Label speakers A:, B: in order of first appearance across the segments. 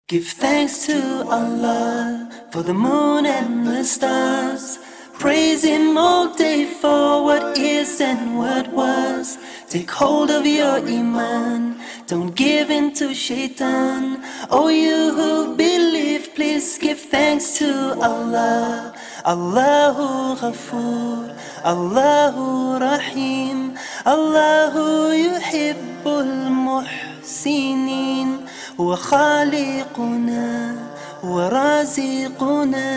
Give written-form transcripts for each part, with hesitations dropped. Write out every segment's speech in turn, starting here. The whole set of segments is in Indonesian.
A: Give thanks to Allah for the moon and the stars. Praise Him all day for what is and what was. Take hold of your iman, don't give in to shaitan. Oh, you who believe, please give thanks to Allah. Allahu Ghafoor, Allahu Rahim, Allahu yuhibbul muhsinin. هو خالقنا ورازقنا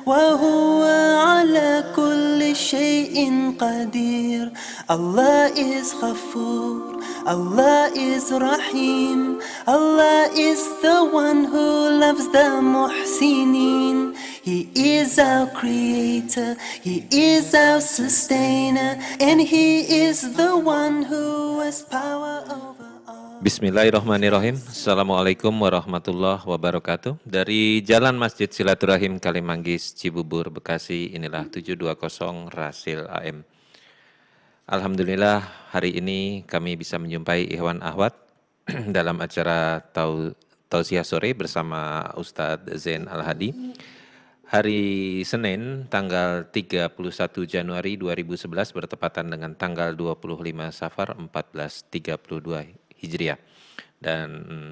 A: وهو على كل شيء قدير. Allah is Ghafoor, Allah is Rahim, Allah is the one who loves the muhsinin. He is our creator, He is our sustainer, and He is the one who has power over all.
B: Bismillahirrahmanirrahim. Assalamualaikum warahmatullahi wabarakatuh. Dari Jalan Masjid Silaturahim Kalimanggis, Cibubur, Bekasi, inilah 720 Rasil AM. Alhamdulillah hari ini kami bisa menjumpai Ikhwan Akhwat dalam acara Tausiah Sore bersama Ustadz Zain Al-Hadi. Hari Senin tanggal 31 Januari 2011 bertepatan dengan tanggal 25 Safar 1432 Hijriah. Dan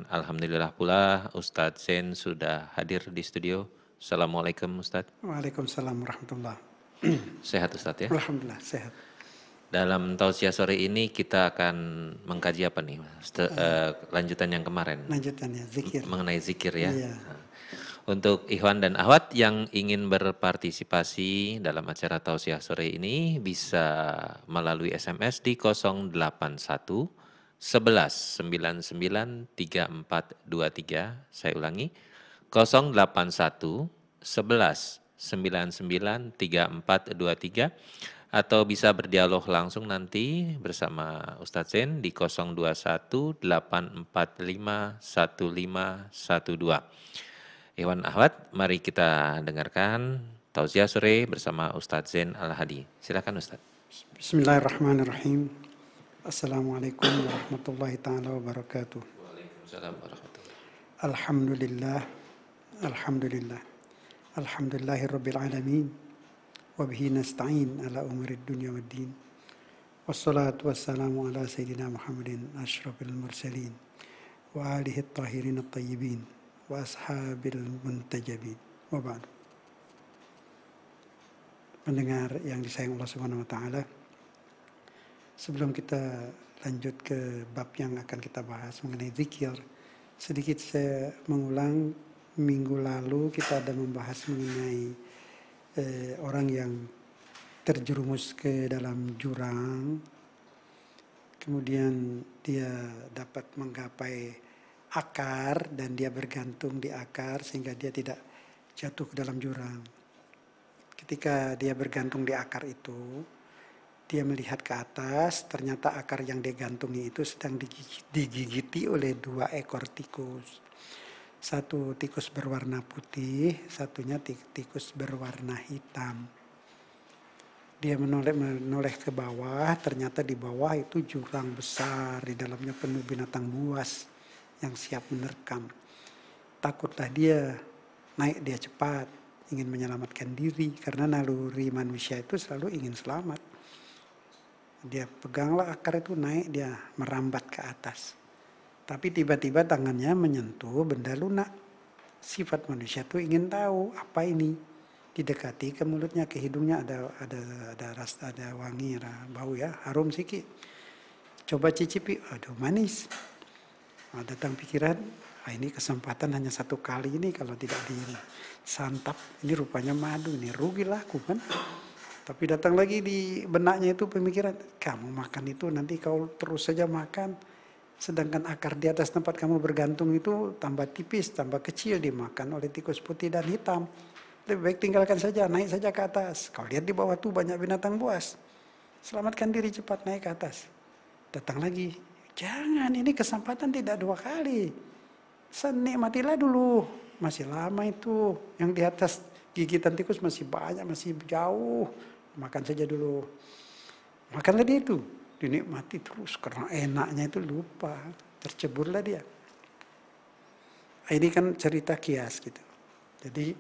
B: alhamdulillah pula Ustadz Zain sudah hadir di studio. Assalamualaikum Ustadz.
C: Waalaikumsalam warahmatullahi.
B: Sehat Ustadz ya?
C: Alhamdulillah sehat.
B: Dalam tausiah sore ini kita akan mengkaji apa nih? Lanjutan yang kemarin.
C: Lanjutannya zikir.
B: Mengenai zikir ya.
C: Iya.
B: Untuk Ikhwan dan Akhwat yang ingin berpartisipasi dalam acara tausiah sore ini bisa melalui SMS di 081 11 99 3423. Saya ulangi 081 11 99 3423 atau bisa berdialog langsung nanti bersama Ustadz Zain di 021 845 1512. Ikhwan Akhwat, mari kita dengarkan tausiah sore bersama Ustadz Zain Al-Hadi. Silakan Ustadz.
C: Bismillahirrahmanirrahim. Assalamualaikum warahmatullahi ta'ala wabarakatuh.
B: Waalaikumsalam warahmatullahi.
C: Alhamdulillah. Alhamdulillah. Alhamdulillahi rabbil alamin. Wabihi nasta'in ala umurid dunya wad din. Wassalatu wassalamu ala sayyidina Muhammadin asyrafil mursalin wa alihi at-tahirin at-tayyibin wa ashabil muntajabin. Wa ba'du. Pendengar yang disayang Allah Subhanahu wa taala, sebelum kita lanjut ke bab yang akan kita bahas mengenai zikir, sedikit saya mengulang. Minggu lalu kita ada membahas mengenai orang yang terjerumus ke dalam jurang, kemudian dia dapat menggapai akar dan dia bergantung di akar sehingga dia tidak jatuh ke dalam jurang. Ketika dia bergantung di akar itu, dia melihat ke atas, ternyata akar yang digantungi itu sedang digigiti oleh 2 ekor tikus. Satu tikus berwarna putih, satunya tikus berwarna hitam. Dia menoleh ke bawah, ternyata di bawah itu jurang besar, di dalamnya penuh binatang buas yang siap menerkam. Takutlah dia, naik dia cepat, ingin menyelamatkan diri, karena naluri manusia itu selalu ingin selamat. Dia peganglah akar itu, naik dia merambat ke atas. Tapi tiba-tiba tangannya menyentuh benda lunak. Sifat manusia itu ingin tahu apa ini. Didekati ke mulutnya, ke hidungnya ada rasa, ada wangi, bau ya, harum sedikit. Coba cicipi, aduh manis. Datang pikiran, ini kesempatan hanya 1 kali ini, kalau tidak disantap, ini rupanya madu, ini rugilah aku kan. Tapi datang lagi di benaknya itu pemikiran, kamu makan itu nanti kau terus saja makan. Sedangkan akar di atas tempat kamu bergantung itu tambah tipis, tambah kecil dimakan oleh tikus putih dan hitam. Lebih baik tinggalkan saja, naik saja ke atas. Kau lihat di bawah tuh banyak binatang buas. Selamatkan diri cepat, naik ke atas. Datang lagi, jangan, ini kesempatan tidak 2 kali. Nikmatilah dulu, masih lama itu. Yang di atas gigitan tikus masih banyak, masih jauh. Makan saja dulu. Makanlah dia itu. Dinikmati terus karena enaknya itu lupa, terceburlah dia. Ini kan cerita kias gitu. Jadi,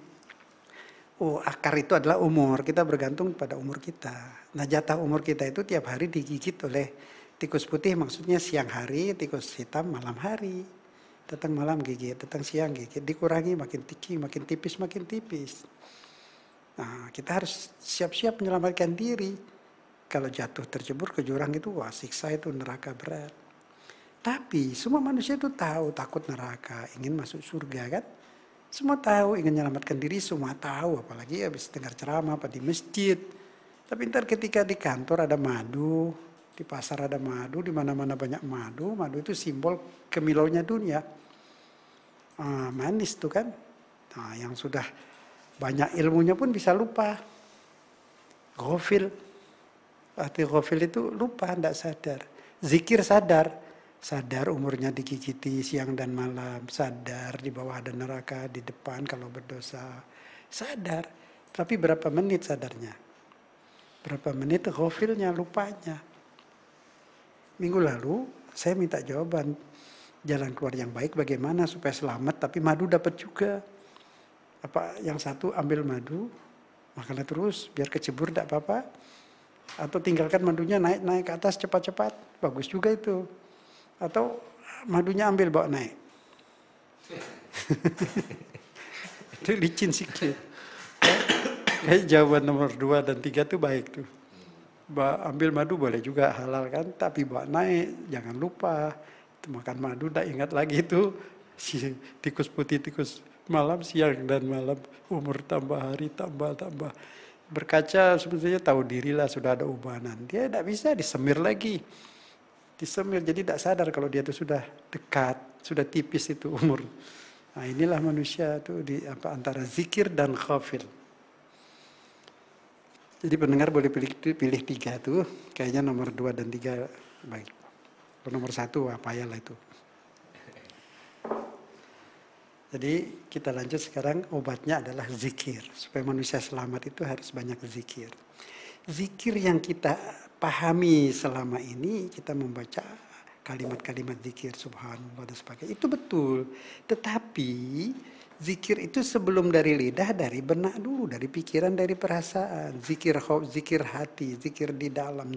C: akar itu adalah umur. Kita bergantung pada umur kita. Nah, jatah umur kita itu tiap hari digigit oleh tikus putih, maksudnya siang hari, tikus hitam malam hari. Datang malam gigit, datang siang gigit. Dikurangi makin tinggi, makin tipis, makin tipis. Nah, kita harus siap-siap menyelamatkan diri. Kalau jatuh tercebur ke jurang itu, wah siksa itu, neraka berat. Tapi semua manusia itu tahu takut neraka, ingin masuk surga kan. Semua tahu ingin menyelamatkan diri, semua tahu. Apalagi habis dengar ceramah apa di masjid. Tapi ntar ketika di kantor ada madu, di pasar ada madu, di mana-mana banyak madu. Madu itu simbol kemilaunya dunia. Manis tuh kan. Nah, yang sudah banyak ilmunya pun bisa lupa. Ghafil. Arti ghafil itu lupa, tidak sadar. Zikir sadar. Sadar umurnya digigiti siang dan malam. Sadar di bawah ada neraka, di depan kalau berdosa. Sadar. Tapi berapa menit sadarnya? Berapa menit ghafilnya, lupanya. Minggu lalu saya minta jawaban. Jalan keluar yang baik bagaimana supaya selamat tapi madu dapat juga. Apa yang satu ambil madu, makanlah terus biar kecebur tidak apa-apa. Atau tinggalkan madunya naik ke atas cepat-cepat, bagus juga itu. Atau madunya ambil bawa naik. Itu licin sikit. Kayak jawaban nomor 2 dan 3 itu baik tuh. Ambil madu boleh juga halal kan, tapi bawa naik jangan lupa. Makan madu tak ingat lagi itu si tikus putih, tikus malam, siang dan malam, umur tambah hari tambah. Berkaca sebetulnya tahu dirilah sudah ada ubanan. Dia tidak bisa disemir lagi. Disemir jadi tidak sadar kalau dia itu sudah dekat, sudah tipis itu umur. Nah, inilah manusia tuh antara zikir dan ghafil. Jadi pendengar boleh pilih 3 tuh, kayaknya nomor 2 dan 3 baik. Nomor 1 apa ya lah itu. Jadi kita lanjut sekarang, obatnya adalah zikir. Supaya manusia selamat itu harus banyak zikir. Zikir yang kita pahami selama ini, kita membaca kalimat-kalimat zikir, subhanallah dan sebagainya. Itu betul. Tetapi zikir itu sebelum dari lidah, dari benak dulu, dari pikiran, dari perasaan. Zikir hati, zikir di dalam,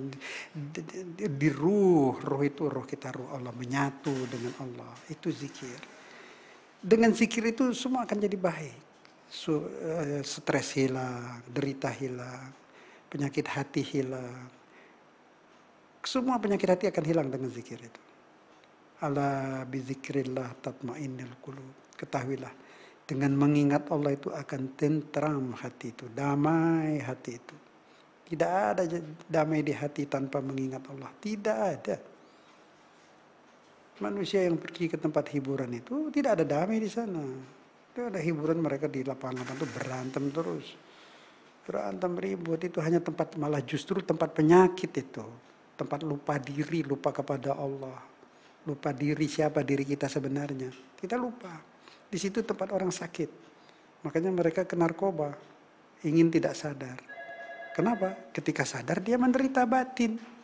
C: di ruh itu ruh kita, ruh Allah, menyatu dengan Allah. Itu zikir. Dengan zikir itu semua akan jadi baik. Stres hilang, derita hilang, penyakit hati hilang. Semua penyakit hati akan hilang dengan zikir itu. Ala bizikrillah tatmainnul qulub. Ketahuilah, dengan mengingat Allah itu akan tentram hati itu, damai hati itu. Tidak ada damai di hati tanpa mengingat Allah. Tidak ada. Manusia yang pergi ke tempat hiburan itu tidak ada damai di sana. Itu ada hiburan, mereka di lapangan itu berantem terus. Berantem ribut, itu hanya tempat, malah justru tempat penyakit itu. Tempat lupa diri, lupa kepada Allah. Lupa diri, siapa diri kita sebenarnya. Kita lupa. Di situ tempat orang sakit. Makanya mereka ke narkoba. Ingin tidak sadar. Kenapa? Ketika sadar dia menderita batin.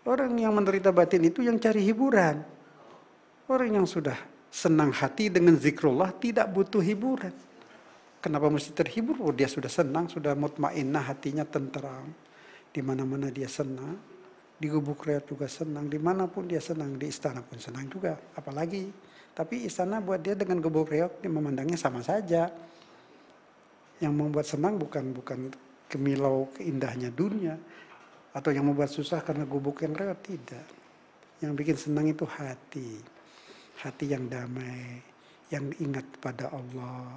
C: Orang yang menderita batin itu yang cari hiburan. Orang yang sudah senang hati dengan zikrullah tidak butuh hiburan. Kenapa mesti terhibur? Oh, dia sudah senang, sudah mutmainnah, hatinya tenteram. Di mana-mana dia senang. Di gubuk reot juga senang. Dimanapun dia senang. Di istana pun senang juga. Apalagi. Tapi istana buat dia dengan gubuk reot, dia memandangnya sama saja. Yang membuat senang bukan kemilau keindahnya dunia. Atau yang membuat susah karena gubuk yang reot, tidak. Yang bikin senang itu hati. Hati yang damai, yang ingat pada Allah,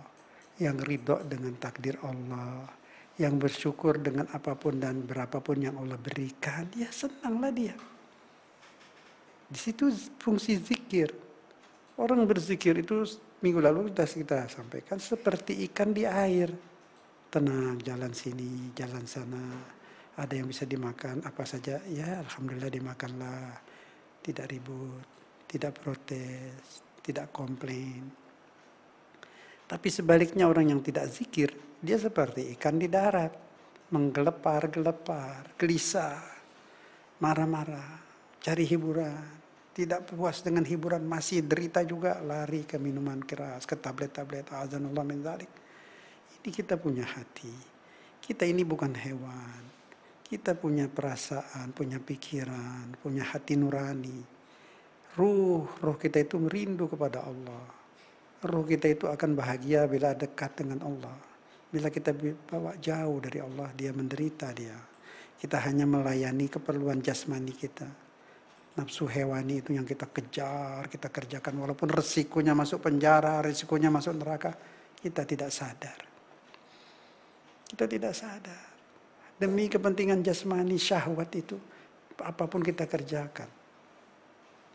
C: yang ridho dengan takdir Allah, yang bersyukur dengan apapun dan berapapun yang Allah berikan, dia senanglah dia. Di situ fungsi zikir. Orang berzikir itu minggu lalu sudah kita sampaikan seperti ikan di air. Tenang, jalan sini, jalan sana. Ada yang bisa dimakan, apa saja, ya alhamdulillah dimakanlah. Tidak ribut, tidak protes, tidak komplain. Tapi sebaliknya orang yang tidak zikir, dia seperti ikan di darat. Menggelepar, gelisah, marah-marah, cari hiburan. Tidak puas dengan hiburan, masih derita juga, lari ke minuman keras, ke tablet-tablet. Azanullah min dzalik. Ini kita punya hati. Kita ini bukan hewan. Kita punya perasaan, punya pikiran, punya hati nurani. Ruh kita itu merindu kepada Allah. Ruh kita itu akan bahagia bila dekat dengan Allah. Bila kita bawa jauh dari Allah, dia menderita dia. Kita hanya melayani keperluan jasmani kita. Nafsu hewani itu yang kita kejar, kita kerjakan. Walaupun resikonya masuk penjara, resikonya masuk neraka, kita tidak sadar. Kita tidak sadar. Demi kepentingan jasmani, syahwat itu, apapun kita kerjakan.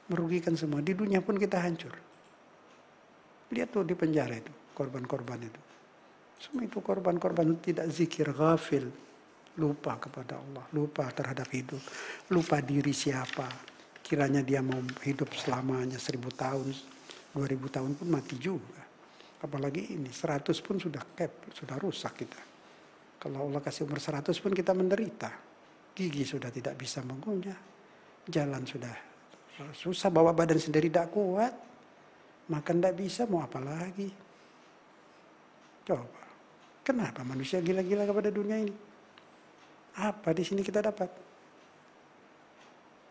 C: Merugikan semua. Di dunia pun kita hancur. Lihat tuh di penjara itu, korban-korban itu. Semua itu korban-korban tidak zikir, ghafil. Lupa kepada Allah, lupa terhadap hidup, lupa diri siapa. Kiranya dia mau hidup selamanya 1000 tahun, 2000 tahun pun mati juga. Apalagi ini, 100 pun sudah sudah rusak kita. Kalau Allah kasih umur 100 pun kita menderita. Gigi sudah tidak bisa mengunyah. Jalan sudah susah, bawa badan sendiri tidak kuat. Makan tidak bisa, mau apa lagi? Coba, kenapa manusia gila-gila kepada dunia ini? Apa di sini kita dapat?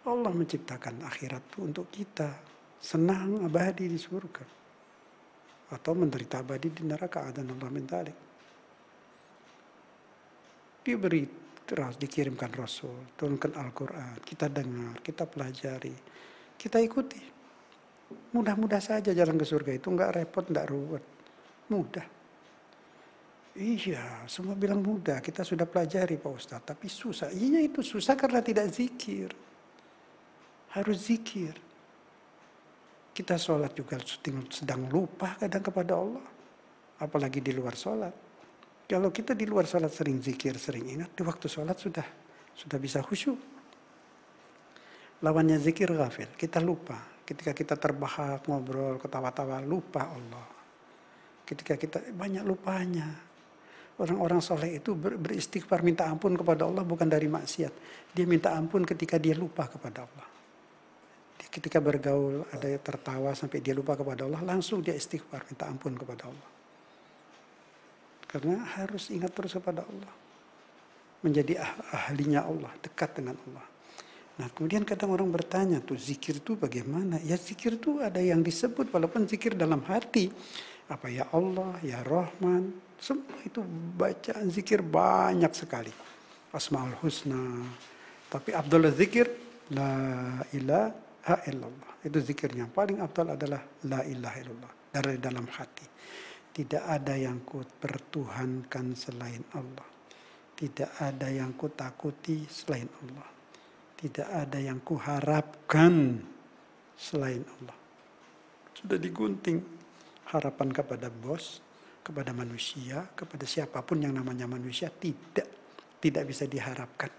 C: Allah menciptakan akhirat itu untuk kita senang abadi di surga atau menderita abadi di neraka. Adzanallahu min dzalik. Diberi terus, dikirimkan Rasul, turunkan Al-Quran, kita dengar, kita pelajari, kita ikuti. Mudah-mudah saja jalan ke surga itu, enggak repot, enggak ruwet, mudah. Iya, semua bilang mudah, kita sudah pelajari Pak Ustadz, tapi susah. Iya itu susah karena tidak zikir. Harus zikir. Kita sholat juga sedang lupa kadang kepada Allah. Apalagi di luar sholat. Kalau kita di luar sholat sering zikir, sering ingat, di waktu sholat sudah bisa khusyuk. Lawannya zikir ghafil, kita lupa. Ketika kita terbahak, ngobrol, ketawa-tawa, lupa Allah. Ketika kita banyak lupanya. Orang-orang soleh itu beristighfar, minta ampun kepada Allah bukan dari maksiat. Dia minta ampun ketika dia lupa kepada Allah. Ketika bergaul, ada yang tertawa sampai dia lupa kepada Allah, langsung dia istighfar, minta ampun kepada Allah. Karena harus ingat terus kepada Allah. Menjadi ahlinya Allah, dekat dengan Allah. Nah kemudian kadang orang bertanya tuh, zikir itu bagaimana? Ya zikir itu ada yang disebut, walaupun zikir dalam hati. Apa ya Allah, ya Rahman, semua itu bacaan zikir banyak sekali. Asmaul Husna. Tapi Abdullah zikir, la ilaha illallah. Itu zikirnya. Paling afdal adalah la ilaha illallah. Dari dalam hati. Tidak ada yang ku pertuhankan selain Allah. Tidak ada yang ku takuti selain Allah. Tidak ada yang ku harapkan selain Allah. Sudah digunting harapan kepada bos, kepada manusia, kepada siapapun yang namanya manusia, tidak bisa diharapkan.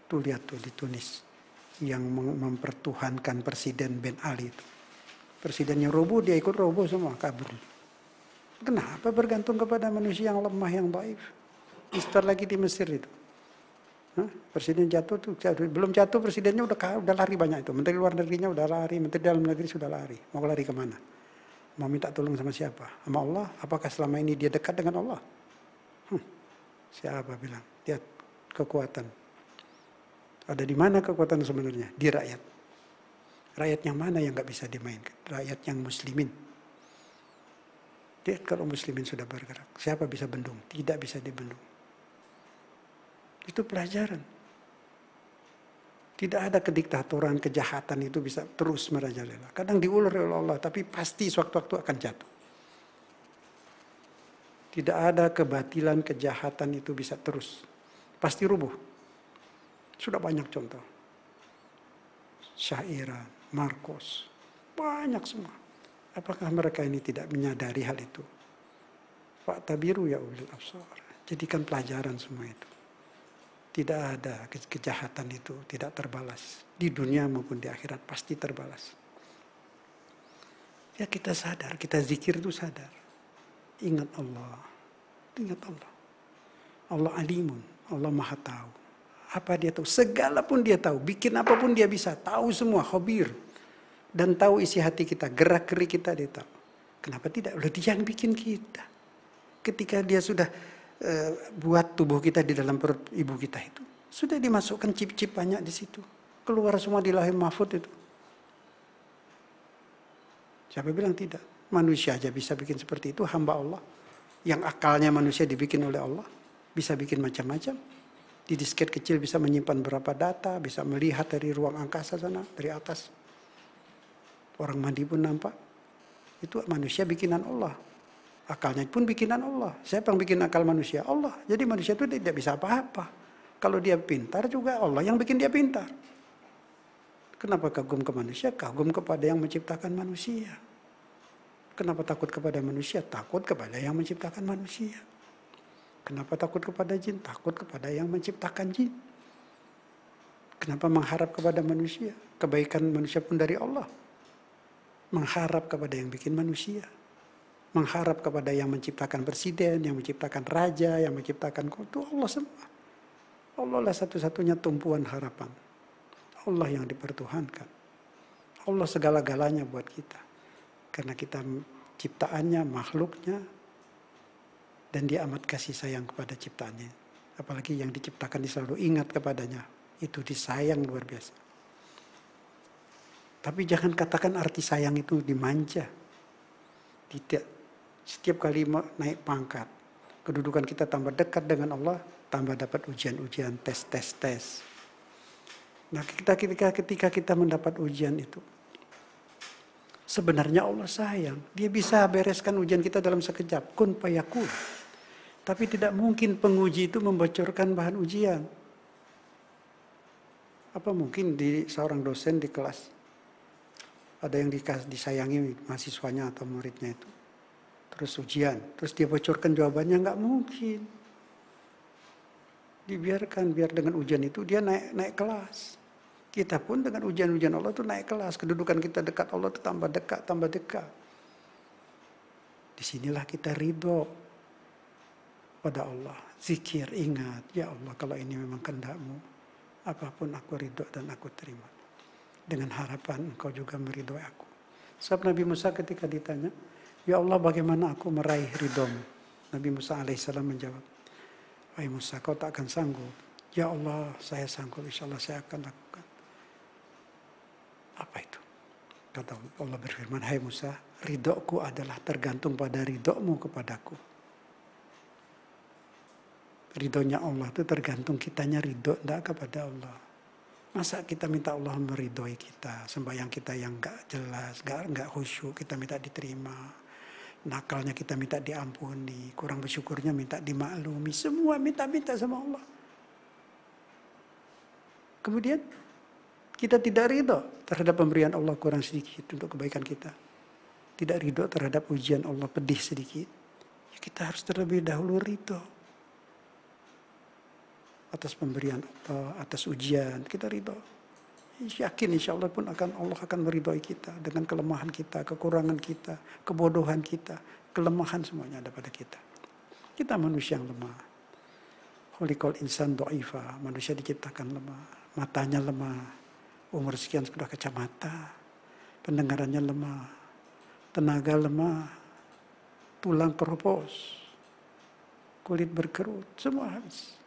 C: Tuh lihat tuh di Tunis yang mempertuhankan Presiden Ben Ali itu. Presidennya roboh, dia ikut roboh semua, kabur. Kenapa bergantung kepada manusia yang lemah, yang dhaif? Istar lagi di Mesir itu. Presiden jatuh tuh, belum jatuh presidennya udah lari banyak itu. Menteri luar negerinya udah lari, menteri dalam negeri sudah lari. Mau lari kemana? Mau minta tolong sama siapa? Sama Allah? Apakah selama ini dia dekat dengan Allah? Siapa bilang? Lihat kekuatan. Ada di mana kekuatan sebenarnya? Di rakyat. Rakyat yang mana yang nggak bisa dimainkan? Rakyat yang muslimin. Lihat kalau muslimin sudah bergerak, siapa bisa bendung? Tidak bisa dibendung. Itu pelajaran. Tidak ada kediktatoran, kejahatan itu bisa terus merajalela. Kadang diulur oleh Allah, tapi pasti sewaktu-waktu akan jatuh. Tidak ada kebatilan, kejahatan itu bisa terus. Pasti rubuh. Sudah banyak contoh. Syairan, Marcos, banyak semua. Apakah mereka ini tidak menyadari hal itu? Fa'tabiru ya ulil absar. Jadikan pelajaran semua itu. Tidak ada kejahatan itu tidak terbalas. Di dunia maupun di akhirat pasti terbalas. Ya kita sadar, kita zikir itu sadar. Ingat Allah. Ingat Allah. Allah alimun, Allah maha tahu. Apa dia tahu? Segala pun dia tahu. Bikin apapun dia bisa. Tahu semua, khabir. Dan tahu isi hati kita, gerak-gerik kita dia tahu. Kenapa tidak? Udah dia yang bikin kita. Ketika dia sudah buat tubuh kita di dalam perut ibu kita itu, sudah dimasukkan chip-chip banyak di situ. Keluar semua di lahir mahfud itu. Siapa bilang tidak? Manusia aja bisa bikin seperti itu, hamba Allah. Yang akalnya manusia dibikin oleh Allah. Bisa bikin macam-macam. Di disket kecil bisa menyimpan berapa data, bisa melihat dari ruang angkasa sana, dari atas. Orang mandi pun nampak. Itu manusia bikinan Allah. Akalnya pun bikinan Allah. Siapa yang bikin akal manusia? Allah. Jadi manusia itu tidak bisa apa-apa. Kalau dia pintar juga Allah yang bikin dia pintar. Kenapa kagum ke manusia? Kagum kepada yang menciptakan manusia. Kenapa takut kepada manusia? Takut kepada yang menciptakan manusia. Kenapa takut kepada jin? Takut kepada yang menciptakan jin. Kenapa mengharap kepada manusia? Kebaikan manusia pun dari Allah. Mengharap kepada yang bikin manusia. Mengharap kepada yang menciptakan presiden, yang menciptakan raja, yang menciptakan itu Allah semua. Allah lah satu-satunya tumpuan harapan. Allah yang dipertuhankan. Allah segala-galanya buat kita. Karena kita ciptaannya, makhluknya, dan dia amat kasih sayang kepada ciptaannya. Apalagi yang diciptakan dia selalu ingat kepadanya. Itu disayang luar biasa. Tapi jangan katakan arti sayang itu dimanja. Tidak. Setiap kali naik pangkat, kedudukan kita tambah dekat dengan Allah, tambah dapat ujian-ujian, tes. Nah, ketika kita mendapat ujian itu, sebenarnya Allah sayang. Dia bisa bereskan ujian kita dalam sekejap. Kun fayakun. Tapi tidak mungkin penguji itu membocorkan bahan ujian. Apa mungkin di seorang dosen di kelas ada yang disayangi mahasiswanya atau muridnya itu. Terus ujian, terus dia bocorkan jawabannya, nggak mungkin. Dibiarkan, biar dengan ujian itu dia naik kelas. Kita pun dengan ujian-ujian Allah itu naik kelas. Kedudukan kita dekat Allah itu tambah dekat. Disinilah kita ridho pada Allah. Zikir, ingat, ya Allah kalau ini memang kehendak-Mu, apapun aku ridho dan aku terima. Dengan harapan Engkau juga meridhoi aku. Sebab Nabi Musa ketika ditanya, ya Allah bagaimana aku meraih ridho-Mu? Nabi Musa alaihissalam menjawab, wahai Musa kau tak akan sanggup. Ya Allah saya sanggup, insya Allah saya akan lakukan. Apa itu? Kata Allah berfirman, hai Musa, ridhoku adalah tergantung pada ridho-Mu kepadaku. Ridhonya Allah itu tergantung kitanya ridho enggak kepada Allah. Masa kita minta Allah meridhoi kita, sembahyang kita yang enggak jelas, enggak khusyuk, kita minta diterima. Nakalnya kita minta diampuni, kurang bersyukurnya minta dimaklumi, semua minta-minta sama Allah. Kemudian kita tidak ridho terhadap pemberian Allah kurang sedikit untuk kebaikan kita. Tidak ridho terhadap ujian Allah pedih sedikit. Ya kita harus terlebih dahulu ridho atas pemberian Allah, atas ujian, kita ridho. Yakin insya Allah pun Allah akan meridhoi kita dengan kelemahan kita, kekurangan kita, kebodohan kita, kelemahan semuanya ada pada kita. Kita manusia yang lemah. Khuliqal insan dha'ifa, manusia diciptakan lemah, matanya lemah, umur sekian sudah kacamata, pendengarannya lemah, tenaga lemah, tulang keropos, kulit berkerut, semua habis.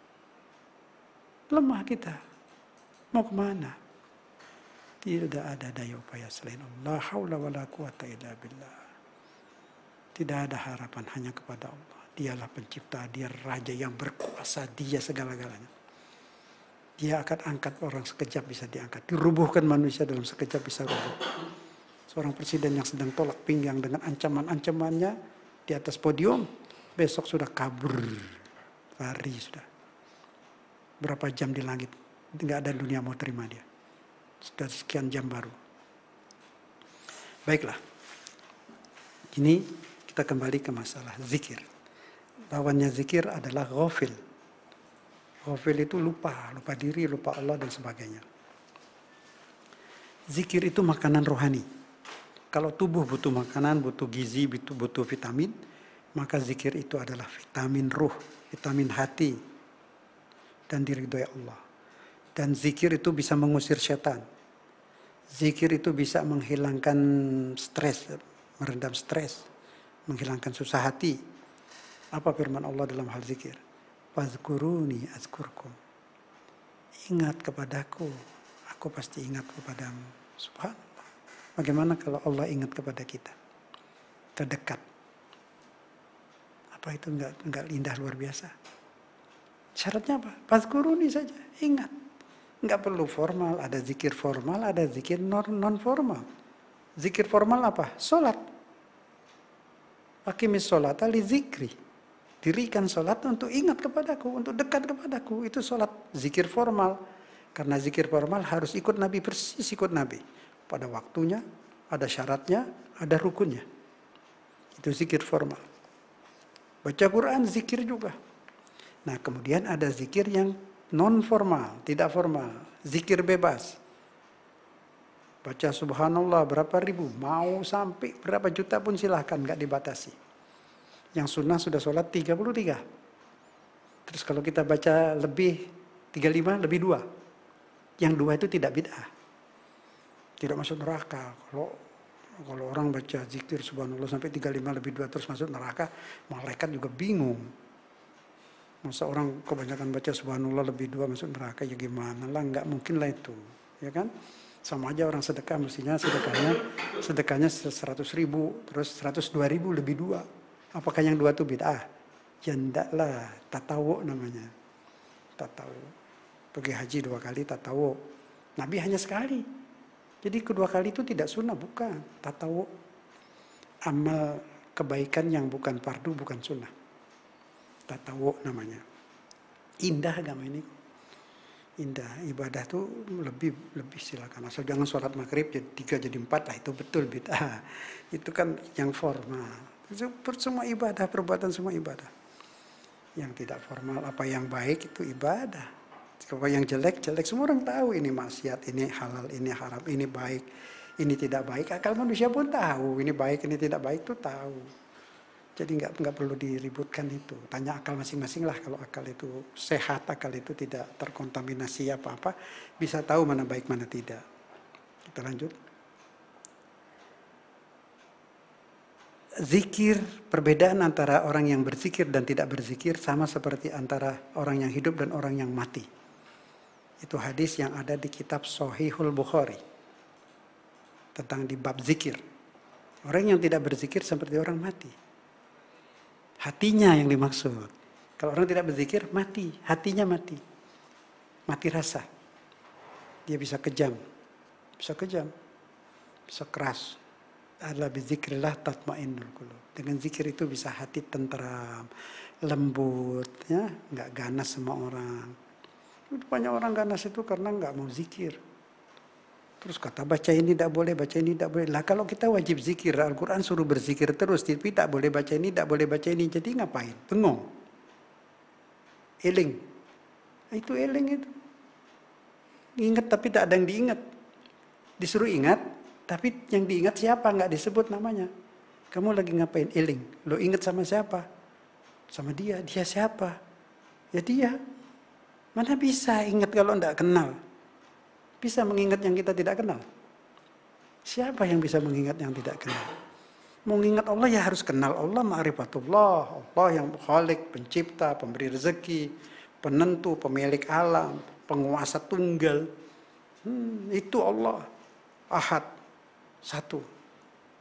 C: Lemah kita. Mau kemana? Tidak ada daya upaya selain Allah. La haula wa la quwata illa billah. Tidak ada harapan hanya kepada Allah. Dialah pencipta, dia raja yang berkuasa, dia segala-galanya. Dia akan angkat orang sekejap bisa diangkat. Dirubuhkan manusia dalam sekejap bisa rubuh. Seorang presiden yang sedang tolak pinggang dengan ancaman-ancamannya di atas podium, besok sudah kabur. Lari sudah. Berapa jam di langit, tidak ada dunia mau terima dia. Sudah sekian jam baru. Baiklah. Ini kita kembali ke masalah zikir. Lawannya zikir adalah ghafil. Ghafil itu lupa diri, lupa Allah dan sebagainya. Zikir itu makanan rohani. Kalau tubuh butuh makanan, butuh gizi, butuh vitamin, maka zikir itu adalah vitamin ruh, vitamin hati, dan diridhoi Allah. Dan zikir itu bisa mengusir setan. Zikir itu bisa menghilangkan stres, meredam stres, menghilangkan susah hati. Apa firman Allah dalam hal zikir? Fazkuruni azkurkum. Ingat kepadaku, aku pasti ingat kepadamu. Subhanallah. Bagaimana kalau Allah ingat kepada kita? Terdekat. Apa itu enggak indah luar biasa? Syaratnya apa? Fazkuruni saja, ingat. Enggak perlu formal, ada zikir formal, ada zikir non formal. Zikir formal apa? Salat. Aqimis sholata li zikri. Dirikan salat untuk ingat kepadaku, untuk dekat kepadaku. Itu salat zikir formal. Karena zikir formal harus ikut Nabi, persis ikut Nabi. Pada waktunya, ada syaratnya, ada rukunnya. Itu zikir formal. Baca Quran, zikir juga. Nah, kemudian ada zikir yang non formal, tidak formal. Zikir bebas. Baca subhanallah berapa ribu, mau sampai berapa juta pun silahkan, nggak dibatasi. Yang sunnah sudah sholat 33. Terus kalau kita baca lebih 35, lebih 2. Yang 2 itu tidak bid'ah. Tidak masuk neraka. Kalau orang baca zikir subhanallah sampai 35 lebih 2 terus masuk neraka, malaikat juga bingung. Masa orang kebanyakan baca subhanallah lebih 2 masuk neraka, ya gimana lah, nggak mungkin lah itu, ya kan? Sama aja orang sedekah, mestinya sedekahnya 100.000, terus 102.000 lebih 2. Apakah yang 2 itu bid'ah? Ya enggak lah, tatawu namanya. Tatawu. Pergi haji 2 kali tatawu. Nabi hanya sekali. Jadi kedua kali itu tidak sunnah, bukan. Tatawu. Amal kebaikan yang bukan fardu, bukan sunnah. Tatawu namanya. Indah agama ini. Indah, ibadah tuh lebih silakan. Asal jangan sholat maghrib jadi 3 jadi 4 lah, itu betul bid'ah. Itu kan yang formal. Semua ibadah, perbuatan semua ibadah. Yang tidak formal, apa yang baik itu ibadah. Apa yang jelek, semua orang tahu ini maksiat, ini halal, ini haram, ini baik, ini tidak baik. Akal manusia pun tahu, ini baik, ini tidak baik tuh tahu. Jadi nggak perlu diributkan itu. Tanya akal masing-masing lah, kalau akal itu sehat, akal itu tidak terkontaminasi apa-apa, bisa tahu mana baik, mana tidak. Kita lanjut. Zikir, perbedaan antara orang yang berzikir dan tidak berzikir sama seperti antara orang yang hidup dan orang yang mati. Itu hadis yang ada di kitab Shahihul Bukhari. Tentang di bab zikir. Orang yang tidak berzikir seperti orang mati. Hatinya yang dimaksud. Kalau orang tidak berzikir, mati. Hatinya mati. Mati rasa. Dia bisa kejam. Bisa keras. Adalah bizikrillah tatmainnul qulub. Dengan zikir itu bisa hati tenteram, lembut, ya, nggak ganas sama orang. Banyak orang ganas itu karena nggak mau zikir. Terus kata baca ini tidak boleh, baca ini tidak boleh. Lah kalau kita wajib zikir, Al-Quran suruh berzikir terus, tapi tak boleh baca ini, tak boleh baca ini. Jadi ngapain? Bengong. Eling. Itu eling itu. Ingat tapi tak ada yang diingat. Disuruh ingat, tapi yang diingat siapa? Nggak disebut namanya. Kamu lagi ngapain? Eling. Lo ingat sama siapa? Sama dia. Dia siapa? Ya dia. Mana bisa ingat kalau enggak kenal? Bisa mengingat yang kita tidak kenal? Siapa yang bisa mengingat yang tidak kenal? Mau mengingat Allah ya harus kenal Allah, ma'rifatullah. Allah yang khalik, pencipta, pemberi rezeki, penentu, pemilik alam, penguasa tunggal. Itu Allah. Ahad. Satu.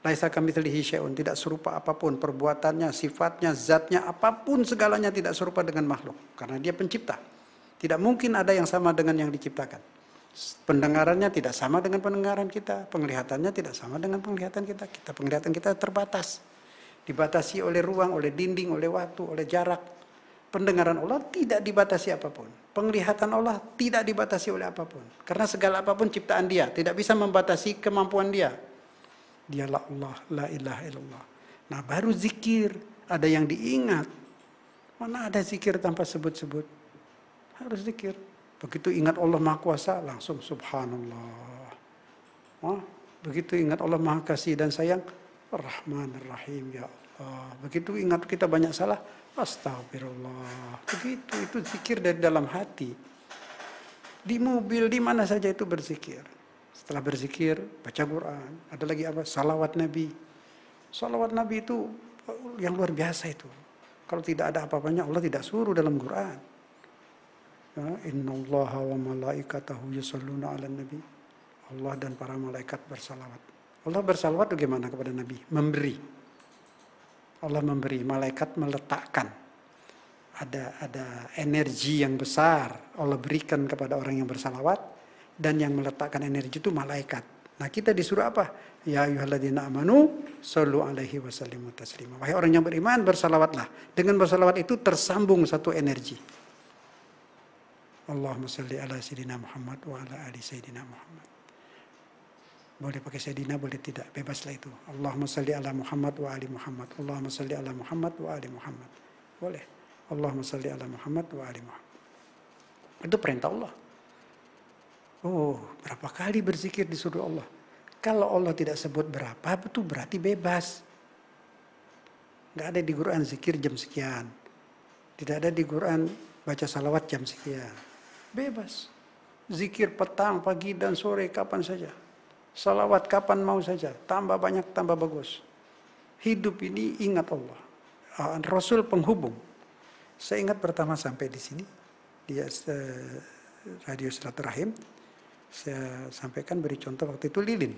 C: Laisa kamitslihi syai'un, tidak serupa apapun perbuatannya, sifatnya, zatnya, apapun segalanya tidak serupa dengan makhluk karena dia pencipta. Tidak mungkin ada yang sama dengan yang diciptakan. Pendengarannya tidak sama dengan pendengaran kita, penglihatannya tidak sama dengan penglihatan kita. Penglihatan kita terbatas. Dibatasi oleh ruang, oleh dinding, oleh waktu, oleh jarak. Pendengaran Allah tidak dibatasi apapun. Penglihatan Allah tidak dibatasi oleh apapun. Karena segala apapun ciptaan Dia, tidak bisa membatasi kemampuan Dia. Dialah Allah, la ilaha illallah. Nah baru zikir, ada yang diingat. Mana ada zikir tanpa sebut-sebut? Harus zikir. Begitu ingat Allah Maha Kuasa, langsung subhanallah. Begitu ingat Allah Maha Kasih dan Sayang, Ar-Rahman Ar-Rahim, ya Allah. Begitu ingat kita banyak salah, astagfirullah. Begitu, itu zikir dari dalam hati. di mobil, di mana saja itu berzikir. Setelah berzikir, baca Quran. Ada lagi apa? Salawat Nabi. Salawat Nabi itu yang luar biasa itu. Kalau tidak ada apa-apanya, Allah tidak suruh dalam Quran. Innallaha wa malaikatahu yusholluna 'alan nabi. Allah dan para malaikat bersalawat. Allah bersalawat bagaimana kepada Nabi? Memberi. Allah memberi, malaikat meletakkan. Ada energi yang besar Allah berikan kepada orang yang bersalawat, dan yang meletakkan energi itu malaikat. Nah, kita disuruh apa? Ya ayyuhalladzina amanu shallu alaihi wasallimu taslima. Wahai orang yang beriman, bersalawatlah. Dengan bersalawat itu tersambung satu energi. Allahumma shalli ala sayyidina Muhammad wa ala ali sayyidina Muhammad. Boleh pakai sayyidina, boleh tidak, bebaslah itu. Allahumma shalli ala Muhammad wa ali Muhammad. Allahumma shalli ala Muhammad wa ali Muhammad. Boleh. Allahumma shalli ala Muhammad wa ali Muhammad. Itu perintah Allah. Oh, berapa kali berzikir disuruh Allah. Kalau Allah tidak sebut berapa, itu berarti bebas. Nggak ada di Quran zikir jam sekian. Tidak ada di Quran baca salawat jam sekian. Bebas. Zikir petang, pagi, dan sore, kapan saja. Salawat kapan mau saja. Tambah banyak, tambah bagus. Hidup ini ingat Allah. Rasul penghubung. Saya ingat pertama sampai di sini. Di Radio Silaturahim. Saya sampaikan, beri contoh waktu itu lilin.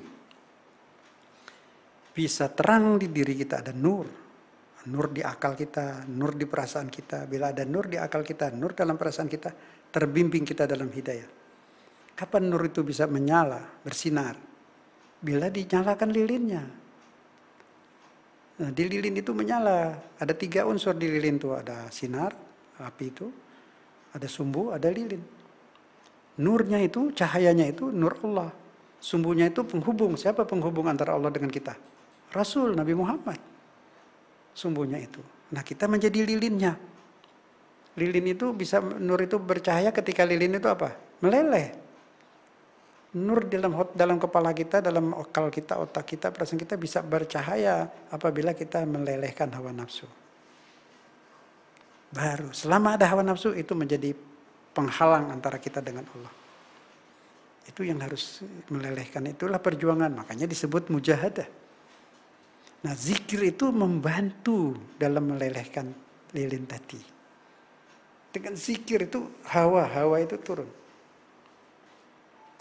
C: Bisa terang di diri kita, ada nur. Nur di akal kita, nur di perasaan kita. Bila ada nur di akal kita, nur dalam perasaan kita, terbimbing kita dalam hidayah. Kapan nur itu bisa menyala, bersinar? Bila dinyalakan lilinnya. Nah, di lilin itu menyala. Ada 3 unsur di lilin itu. Ada sinar, api itu. Ada sumbu, ada lilin. Nurnya itu, cahayanya itu nur Allah. Sumbunya itu penghubung. Siapa penghubung antara Allah dengan kita? Rasul, Nabi Muhammad. Sumbunya itu. Nah, kita menjadi lilinnya. Lilin itu bisa, nur itu bercahaya ketika lilin itu apa? Meleleh. Nur dalam kepala kita, dalam akal kita, otak kita, perasaan kita bisa bercahaya apabila kita melelehkan hawa nafsu. Baru, selama ada hawa nafsu itu menjadi penghalang antara kita dengan Allah. Itu yang harus melelehkan, itulah perjuangan. Makanya disebut mujahadah. Nah, zikir itu membantu dalam melelehkan lilin tadi. Dengan zikir itu hawa itu turun.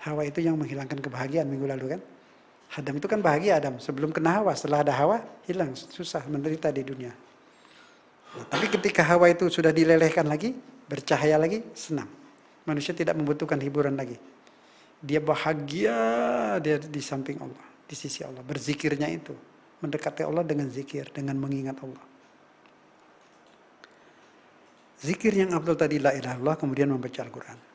C: Hawa itu yang menghilangkan kebahagiaan minggu lalu kan. Adam itu kan bahagia Adam. Sebelum kena hawa, setelah ada hawa, hilang, susah, menderita di dunia. Nah, tapi ketika hawa itu sudah dilelehkan lagi, bercahaya lagi, senang. Manusia tidak membutuhkan hiburan lagi. Dia bahagia, dia di samping Allah, di sisi Allah. Berzikirnya itu, mendekati Allah dengan zikir, dengan mengingat Allah. Zikir yang afdal tadi la ilaha illallah, kemudian membaca Al-Quran.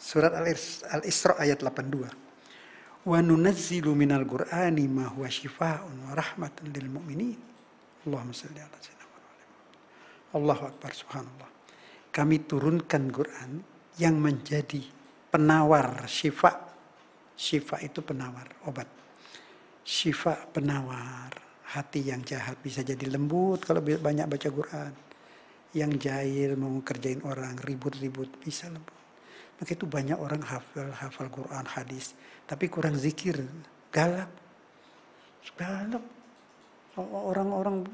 C: Surat Al-Isra ayat 82. Wa nunazzilu minal Qur'ani ma huwa shifaa'un wa rahmatan lil mu'minin. Allahumma shalli ala sayyidina Muhammad. Allahu akbar, subhanallah. Kami turunkan Quran yang menjadi penawar syifa. Syifa itu penawar, obat. Syifa penawar. Hati yang jahat bisa jadi lembut kalau banyak baca Quran. Yang jahil mau kerjain orang, ribut-ribut, bisa lembut. Maka itu banyak orang hafal Quran, hadis, tapi kurang zikir, galak. Orang-orang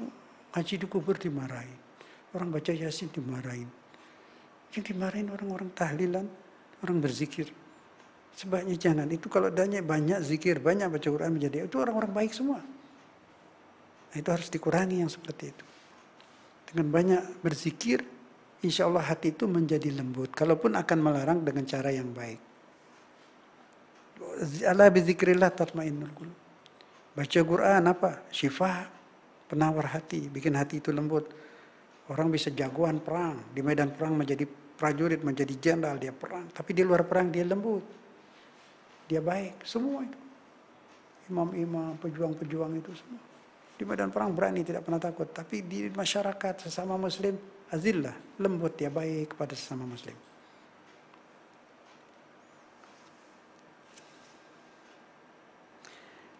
C: ngaji di kubur dimarahin, orang baca Yasin dimarahin. Yang dimarahin orang-orang tahlilan, orang berzikir. Sebaiknya jangan. Itu kalau banyak zikir, banyak baca Quran menjadi itu orang-orang baik semua. Nah, itu harus dikurangi yang seperti itu. Dengan banyak berzikir, insya Allah hati itu menjadi lembut. Kalaupun akan melarang dengan cara yang baik. Ala bizikrillah tatmainnul qulub. Baca Quran apa? Syifa, penawar hati, bikin hati itu lembut. Orang bisa jagoan perang, di medan perang menjadi prajurit, menjadi jenderal, dia perang. Tapi di luar perang dia lembut. Dia baik, semua itu. Imam-imam, pejuang-pejuang itu semua. Di medan perang berani, tidak pernah takut. Tapi di masyarakat sesama muslim, azillah, lembut, dia baik kepada sesama muslim.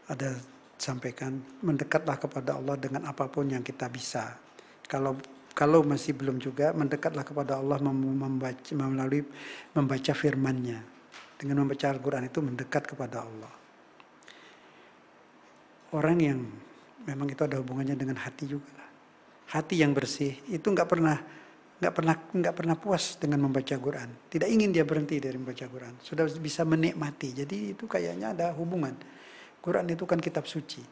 C: Ada sampaikan, mendekatlah kepada Allah dengan apapun yang kita bisa. Kalau masih belum juga, mendekatlah kepada Allah melalui membaca firman-Nya. Dengan membaca Al-Quran itu mendekat kepada Allah. Orang yang memang itu ada hubungannya dengan hati juga lah. Hati yang bersih itu nggak pernah puas dengan membaca Quran. Tidak ingin dia berhenti dari membaca Quran. Sudah bisa menikmati. Jadi itu kayaknya ada hubungan. Quran itu kan kitab suci.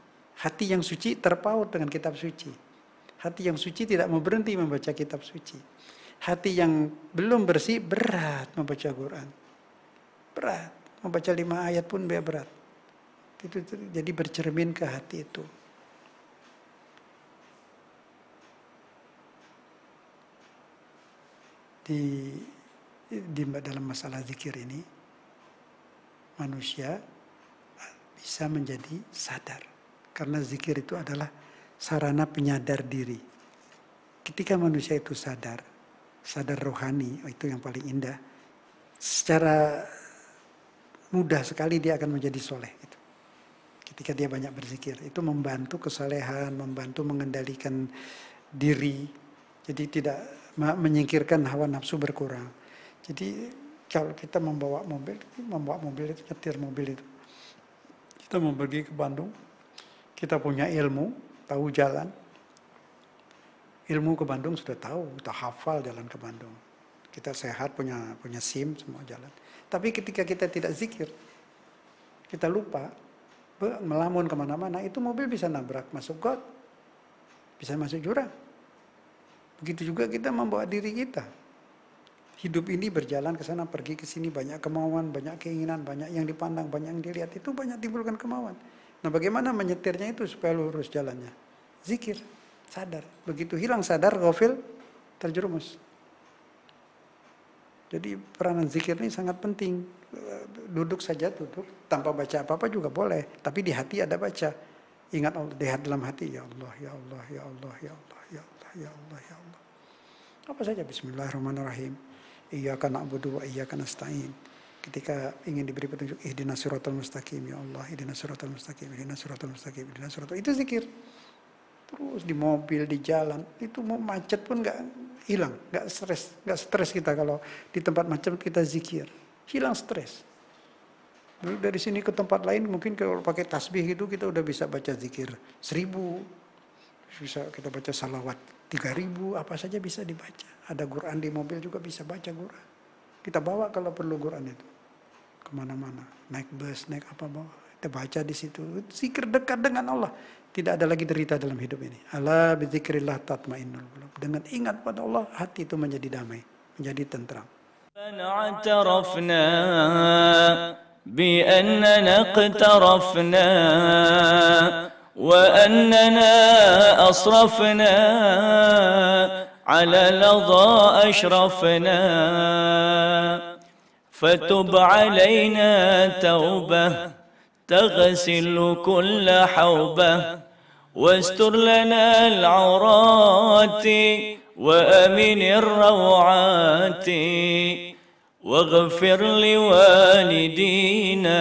C: Hati yang suci terpaut dengan kitab suci. Hati yang suci tidak mau berhenti membaca kitab suci. Hati yang belum bersih berat membaca Quran. Berat. Membaca 5 ayat pun berat. Itu jadi bercermin ke hati itu. Dalam masalah zikir ini, manusia bisa menjadi sadar. Karena zikir itu adalah sarana penyadar diri. Ketika manusia itu sadar rohani, itu yang paling indah, secara mudah sekali dia akan menjadi soleh. Ketika dia banyak berzikir, itu membantu kesolehan, membantu mengendalikan diri. Jadi tidak menyingkirkan hawa nafsu berkurang. Jadi kalau kita membawa mobil itu, nyetir mobil itu. Kita mau pergi ke Bandung, kita punya ilmu, tahu jalan. Ilmu ke Bandung sudah tahu, kita hafal jalan ke Bandung. Kita sehat, punya SIM, semua jalan. Tapi ketika kita tidak zikir, kita lupa, melamun kemana-mana, itu mobil bisa nabrak, masuk got, bisa masuk jurang. Begitu juga kita membawa diri kita. Hidup ini berjalan ke sana, pergi ke sini, banyak kemauan, banyak keinginan, banyak yang dipandang, banyak yang dilihat, itu banyak timbulkan kemauan. Nah, bagaimana menyetirnya itu supaya lurus jalannya? Zikir, sadar. Begitu hilang sadar, ghafil, terjerumus. Jadi peranan zikir ini sangat penting. Duduk saja, tanpa baca apa-apa juga boleh. Tapi di hati ada baca. Ingat Allah, di dalam hati, ya Allah, ya Allah, ya Allah, ya Allah, ya Allah, ya Allah, ya Allah. Apa saja, bismillahirrahmanirrahim. Iyyaka na'budu wa iyyaka nasta'in. Ketika ingin diberi petunjuk, ihdinas siratal mustaqim, ya Allah, ihdinas siratal mustaqim, ihdinas siratal mustaqim, ihdinas siratal. Itu zikir. Terus di mobil, di jalan, itu mau macet pun nggak hilang, nggak stres kita kalau di tempat macet kita zikir, hilang stres. Lalu dari sini ke tempat lain mungkin kalau pakai tasbih itu kita udah bisa baca zikir 1000, bisa kita baca salawat 3000, apa saja bisa dibaca. Ada Quran di mobil juga bisa baca Quran. Kita bawa kalau perlu Quran itu kemana-mana, naik bus, naik apa bawa. Kita baca di situ, zikir dekat dengan Allah. Tidak ada lagi derita dalam hidup ini. Ala bizikrillah tatmainnul qulub. Dengan ingat pada Allah, hati itu menjadi damai, menjadi tentram.
D: اعترفنا بأننا اقترفنا وأننا أصرفنا على لظى أشرفنا فتب علينا توبة تغسل كل حوبة واستر لنا العورات وأمن الروعات واغفر لوالدينا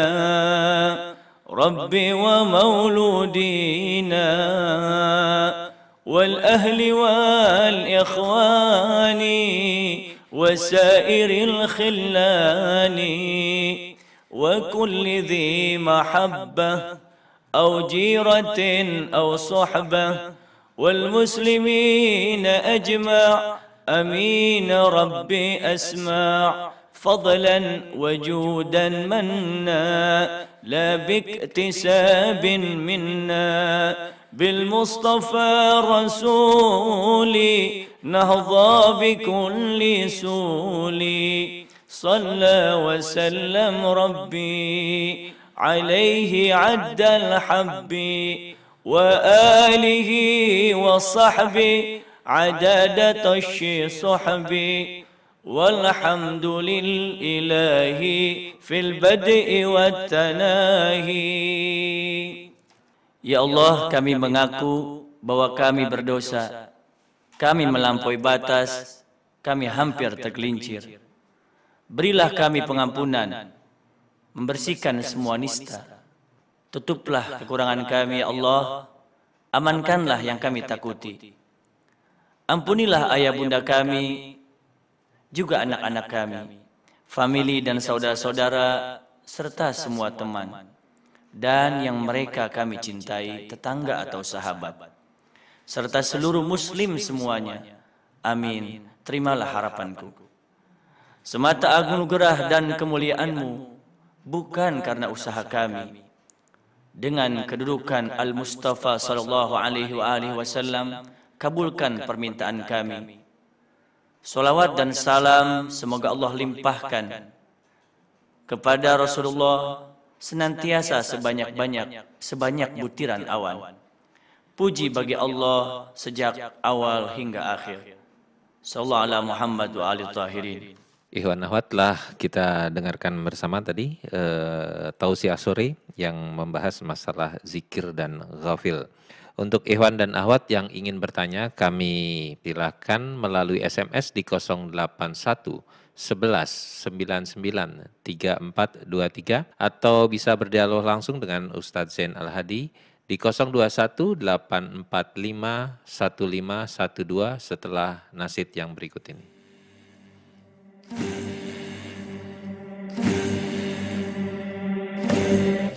D: ربي ومولودينا والأهل والإخوان وسائر الخلان وكل ذي محبة أو جيرة أو صحبة والمسلمين أجمع أمين ربي أسمع فضلا وجودا منا لا باكتساب منا بالمصطفى الرسول نهضى بكل سول صلى وسلم ربي عليه عد الحب وآله وصحبه عدادة الصحب والحمد لله في البدء والتناهي. Ya Allah, kami mengaku bahwa kami berdosa, kami melampaui batas, kami hampir tergelincir. Berilah kami pengampunan, membersihkan semua nista. Tutuplah kekurangan kami, ya Allah, amankanlah yang kami takuti. Ampunilah ayah bunda kami, juga anak-anak kami, famili dan saudara-saudara serta semua teman, dan yang mereka kami cintai, tetangga atau sahabat, serta seluruh muslim semuanya. Amin. Terimalah harapanku. Semata anugerah dan kemuliaan-Mu, bukan karena usaha kami. Dengan kedudukan Al-Mustafa sallallahu alaihi wasallam, kabulkan permintaan kami. Salawat dan salam semoga Allah limpahkan kepada Rasulullah senantiasa sebanyak butiran awan. Puji bagi Allah sejak awal hingga akhir. Sallallahu ala Muhammad wa ali tahirin.
B: Ikhwan akhwat, telah kita dengarkan bersama tadi tausiah sore yang membahas masalah zikir dan ghafil. Untuk ikhwan dan akhwat yang ingin bertanya, kami silakan melalui SMS di 081 11 99 3423 atau bisa berdialog langsung dengan Ustadz Zain Al-Hadi di 021 845 1512 setelah nasyid yang berikut ini.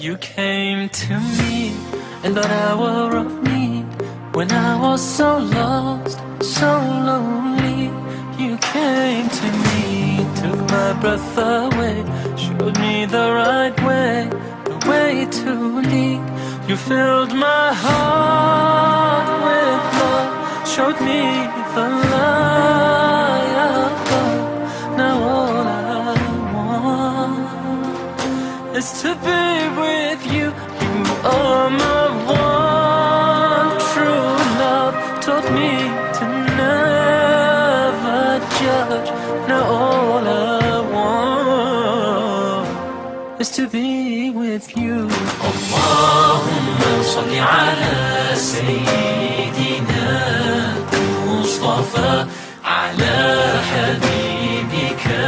A: You came to me in that hour of need, when I was so lost, so lonely. You came to me, took my breath away, showed me the right way, the way to lead. You filled my heart with love, showed me the light of God. Now all I want is to be with you. You are my one true love, taught me to never judge. Now all I want is to be with you. Allahumma salli ala Sayyidina Mustafa, ala habibika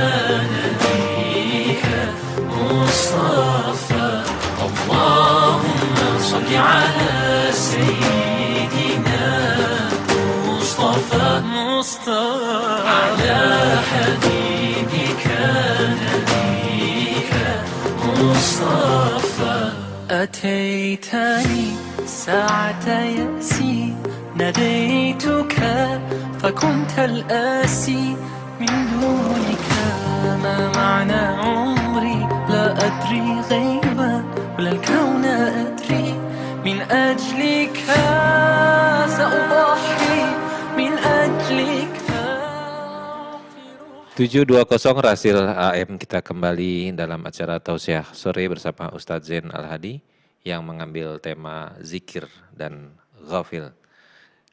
A: nabiyika Mustafa. Allahumma salli ala Sayyidina Mustafa, ala habibika nabiyika Mustafa. أتيتني ساعة يأسي، ناديتك فكنت الآسي. من دونك ما معنى عمري، لا أدري غيبا ولا الكون أدري. من أجلك سأضحي، من أجلك.
B: 720 Rasil AM, kita kembali dalam acara tausiah sore bersama Ustadz Zain Al-Hadi yang mengambil tema zikir dan ghafil.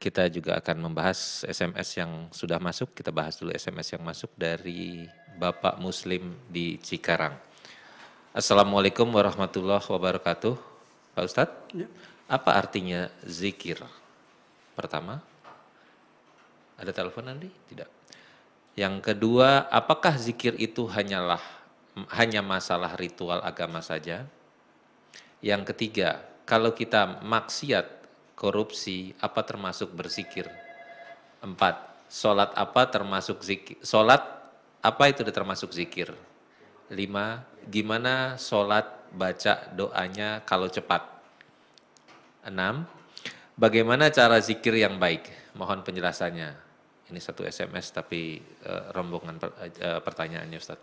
B: Kita juga akan membahas SMS yang sudah masuk. Kita bahas dulu SMS yang masuk dari Bapak Muslim di Cikarang. Assalamualaikum warahmatullahi wabarakatuh. Pak Ustadz, ya. Apa artinya zikir? Pertama, ada telepon nanti? Tidak. Yang kedua, apakah zikir itu hanya masalah ritual agama saja? Yang ketiga, kalau kita maksiat, korupsi, apa termasuk berzikir? 4, sholat apa termasuk zikir? Sholat apa itu termasuk zikir? 5, gimana sholat baca doanya kalau cepat? 6, bagaimana cara zikir yang baik? Mohon penjelasannya. Ini satu SMS tapi rombongan pertanyaannya Ustaz.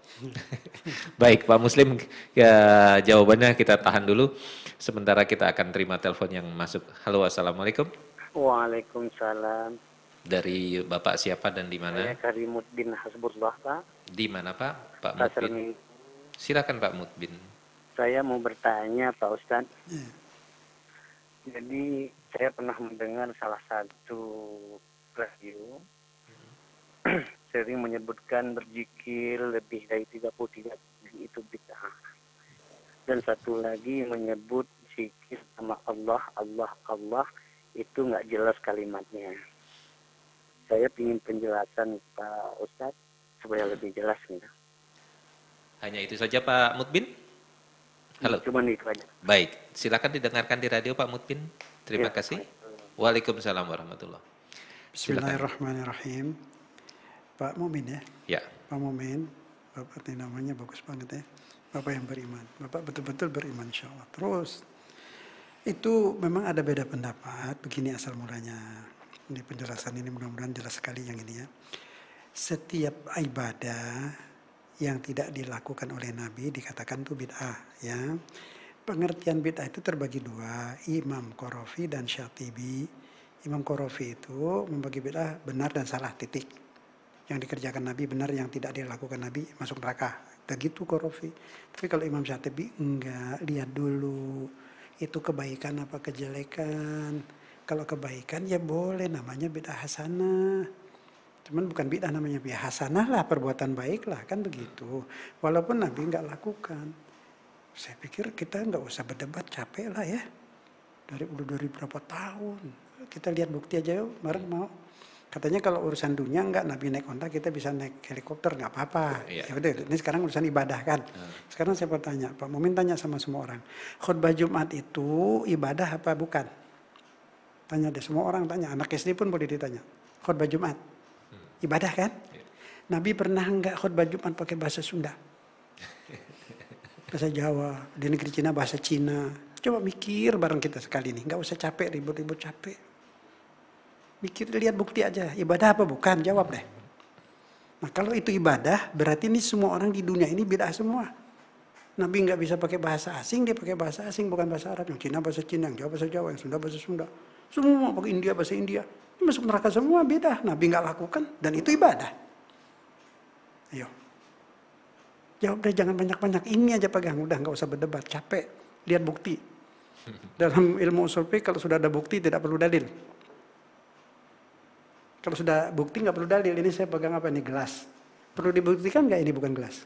B: Baik Pak Muslim, ya, jawabannya kita tahan dulu. Sementara kita akan terima telepon yang masuk. Halo, assalamualaikum.
E: Waalaikumsalam.
B: Dari Bapak siapa dan di mana?
E: Saya Karimuddin Hasbullah, Pak.
B: Di mana Pak? Pak
E: Pasar
B: Mutbin. Silakan Pak Mutbin.
E: Saya mau bertanya Pak Ustadz. Jadi saya pernah mendengar salah satu radio sering menyebutkan berzikir lebih dari 33 itu bid'ah. Dan satu lagi menyebut zikir sama Allah itu nggak jelas kalimatnya. Saya ingin penjelasan Pak Ustadz supaya lebih jelas gitu.
B: Hanya itu saja Pak Mutbin? Halo.
E: Cuma itu aja.
B: Baik, silakan didengarkan di radio Pak Mutbin. Terima kasih. Waalaikumsalam warahmatullahi wabarakatuh.
C: Bismillahirrahmanirrahim. Pak Mumin ya?
B: Ya.
C: Pak Mumin, Bapak ini namanya bagus banget ya. Bapak yang beriman. Bapak betul-betul beriman insya Allah. Terus, itu memang ada beda pendapat. Begini asal mulanya. Ini penjelasan ini mudah-mudahan jelas sekali yang ini ya. Setiap ibadah yang tidak dilakukan oleh Nabi dikatakan itu bid'ah ya. Pengertian bid'ah itu terbagi dua, Imam Qarafi dan Syatibi. Imam Qarafi itu membagi bid'ah benar dan salah, titik. Yang dikerjakan Nabi benar, yang tidak dilakukan Nabi masuk neraka. Begitu Qarafi. Tapi kalau Imam Syatibi enggak, lihat dulu itu kebaikan apa kejelekan. Kalau kebaikan ya boleh, namanya bid'ah hasanah. Cuman bukan bid'ah namanya, bid'ah hasanah lah, perbuatan baik lah, kan begitu. Walaupun Nabi enggak lakukan. Saya pikir kita enggak usah berdebat, capek lah ya. Dari berapa tahun. Kita lihat bukti aja yuk, bareng mau. Katanya kalau urusan dunia enggak, Nabi naik onta, kita bisa naik helikopter, enggak apa-apa. Ya udah, ini sekarang urusan ibadah kan. Sekarang saya bertanya, Pak Mumin tanya sama semua orang. Khutbah Jumat itu ibadah apa bukan? Tanya deh, semua orang tanya, anak SD pun boleh ditanya. Khutbah Jumat, ibadah kan? Nabi pernah enggak khutbah Jumat pakai bahasa Sunda? Bahasa Jawa, di negeri Cina bahasa Cina. Coba mikir bareng kita sekali nih, enggak usah capek, ribut-ribut capek. Mikir, lihat bukti aja, ibadah apa bukan? Jawab deh. Nah kalau itu ibadah, berarti ini semua orang di dunia ini bid'ah semua. Nabi nggak bisa pakai bahasa asing, dia pakai bahasa asing, bukan bahasa Arab. Yang Cina bahasa Cina, yang Jawa bahasa Jawa, yang Sunda bahasa Sunda. Semua pakai India bahasa India. Ini masuk neraka semua, bid'ah. Nabi nggak lakukan, dan itu ibadah. Ayo. Jawab deh, jangan banyak-banyak. Ini aja pegang, udah nggak usah berdebat, capek. Lihat bukti. Dalam ilmu usul fiqh, kalau sudah ada bukti tidak perlu dalil. Kalau sudah bukti nggak perlu dalil. Ini saya pegang apa nih, gelas. Perlu dibuktikan nggak ini bukan gelas?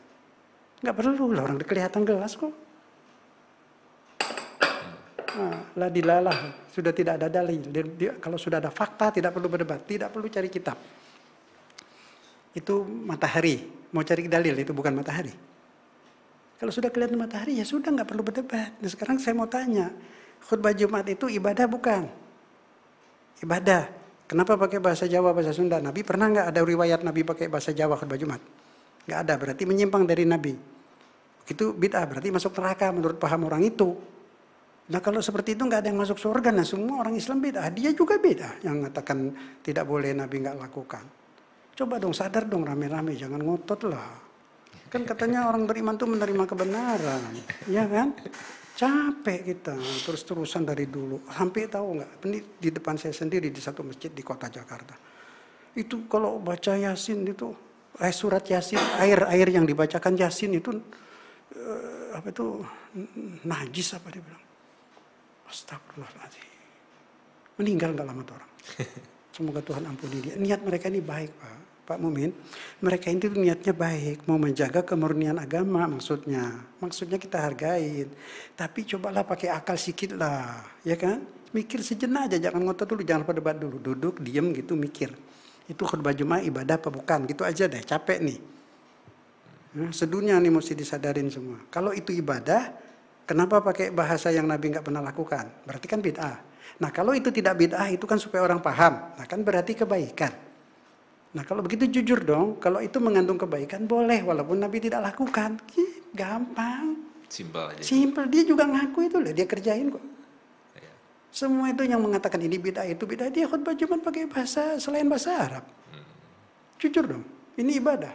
C: Nggak perlu lah, orang kelihatan gelas kok. Nah, dilalah, sudah tidak ada dalil. Kalau sudah ada fakta tidak perlu berdebat, tidak perlu cari kitab. Itu matahari, mau cari dalil itu bukan matahari. Kalau sudah kelihatan matahari ya sudah nggak perlu berdebat. Nah sekarang saya mau tanya, khutbah Jumat itu ibadah bukan? Ibadah. Kenapa pakai bahasa Jawa, bahasa Sunda? Nabi pernah nggak ada riwayat Nabi pakai bahasa Jawa khutbah Jumat? Nggak ada, berarti menyimpang dari Nabi. Itu bid'ah, berarti masuk neraka menurut paham orang itu. Nah kalau seperti itu nggak ada yang masuk surga, nah semua orang Islam bid'ah. Dia juga bid'ah yang mengatakan tidak boleh Nabi nggak lakukan. Coba dong sadar dong rame-rame, jangan ngotot lah. Kan katanya orang beriman tuh menerima kebenaran, ya kan? Capek kita terus-terusan dari dulu. Hampir tahu nggak? Ini di depan saya sendiri di satu masjid di kota Jakarta. Itu kalau baca Yasin itu, surat Yasin, air yang dibacakan Yasin itu apa itu najis apa dia bilang? Astagfirullahaladzim. Meninggal nggak lama tuh orang. Semoga Tuhan ampuni dia. Niat mereka ini baik Pak Mumin. Mereka itu niatnya baik, mau menjaga kemurnian agama maksudnya. Maksudnya kita hargain. Tapi cobalah pakai akal sedikit lah, ya kan? Mikir sejenak aja, jangan ngotot dulu, jangan berdebat dulu. Duduk, diem gitu, mikir. Itu khutbah Jumat ibadah apa bukan? Gitu aja deh, capek nih. Sedunia nih mesti disadarin semua. Kalau itu ibadah, kenapa pakai bahasa yang Nabi nggak pernah lakukan? Berarti kan bid'ah. Nah kalau itu tidak bid'ah, itu kan supaya orang paham. Nah kan berarti kebaikan. Nah kalau begitu jujur dong, kalau itu mengandung kebaikan boleh walaupun Nabi tidak lakukan. Gampang.
B: Simpel aja.
C: Simpel, dia juga ngaku itu loh, dia kerjain kok. Ya. Semua itu yang mengatakan ini bid'ah itu bid'ah, dia khutbah Jumat pakai bahasa selain bahasa Arab. Jujur dong, ini ibadah.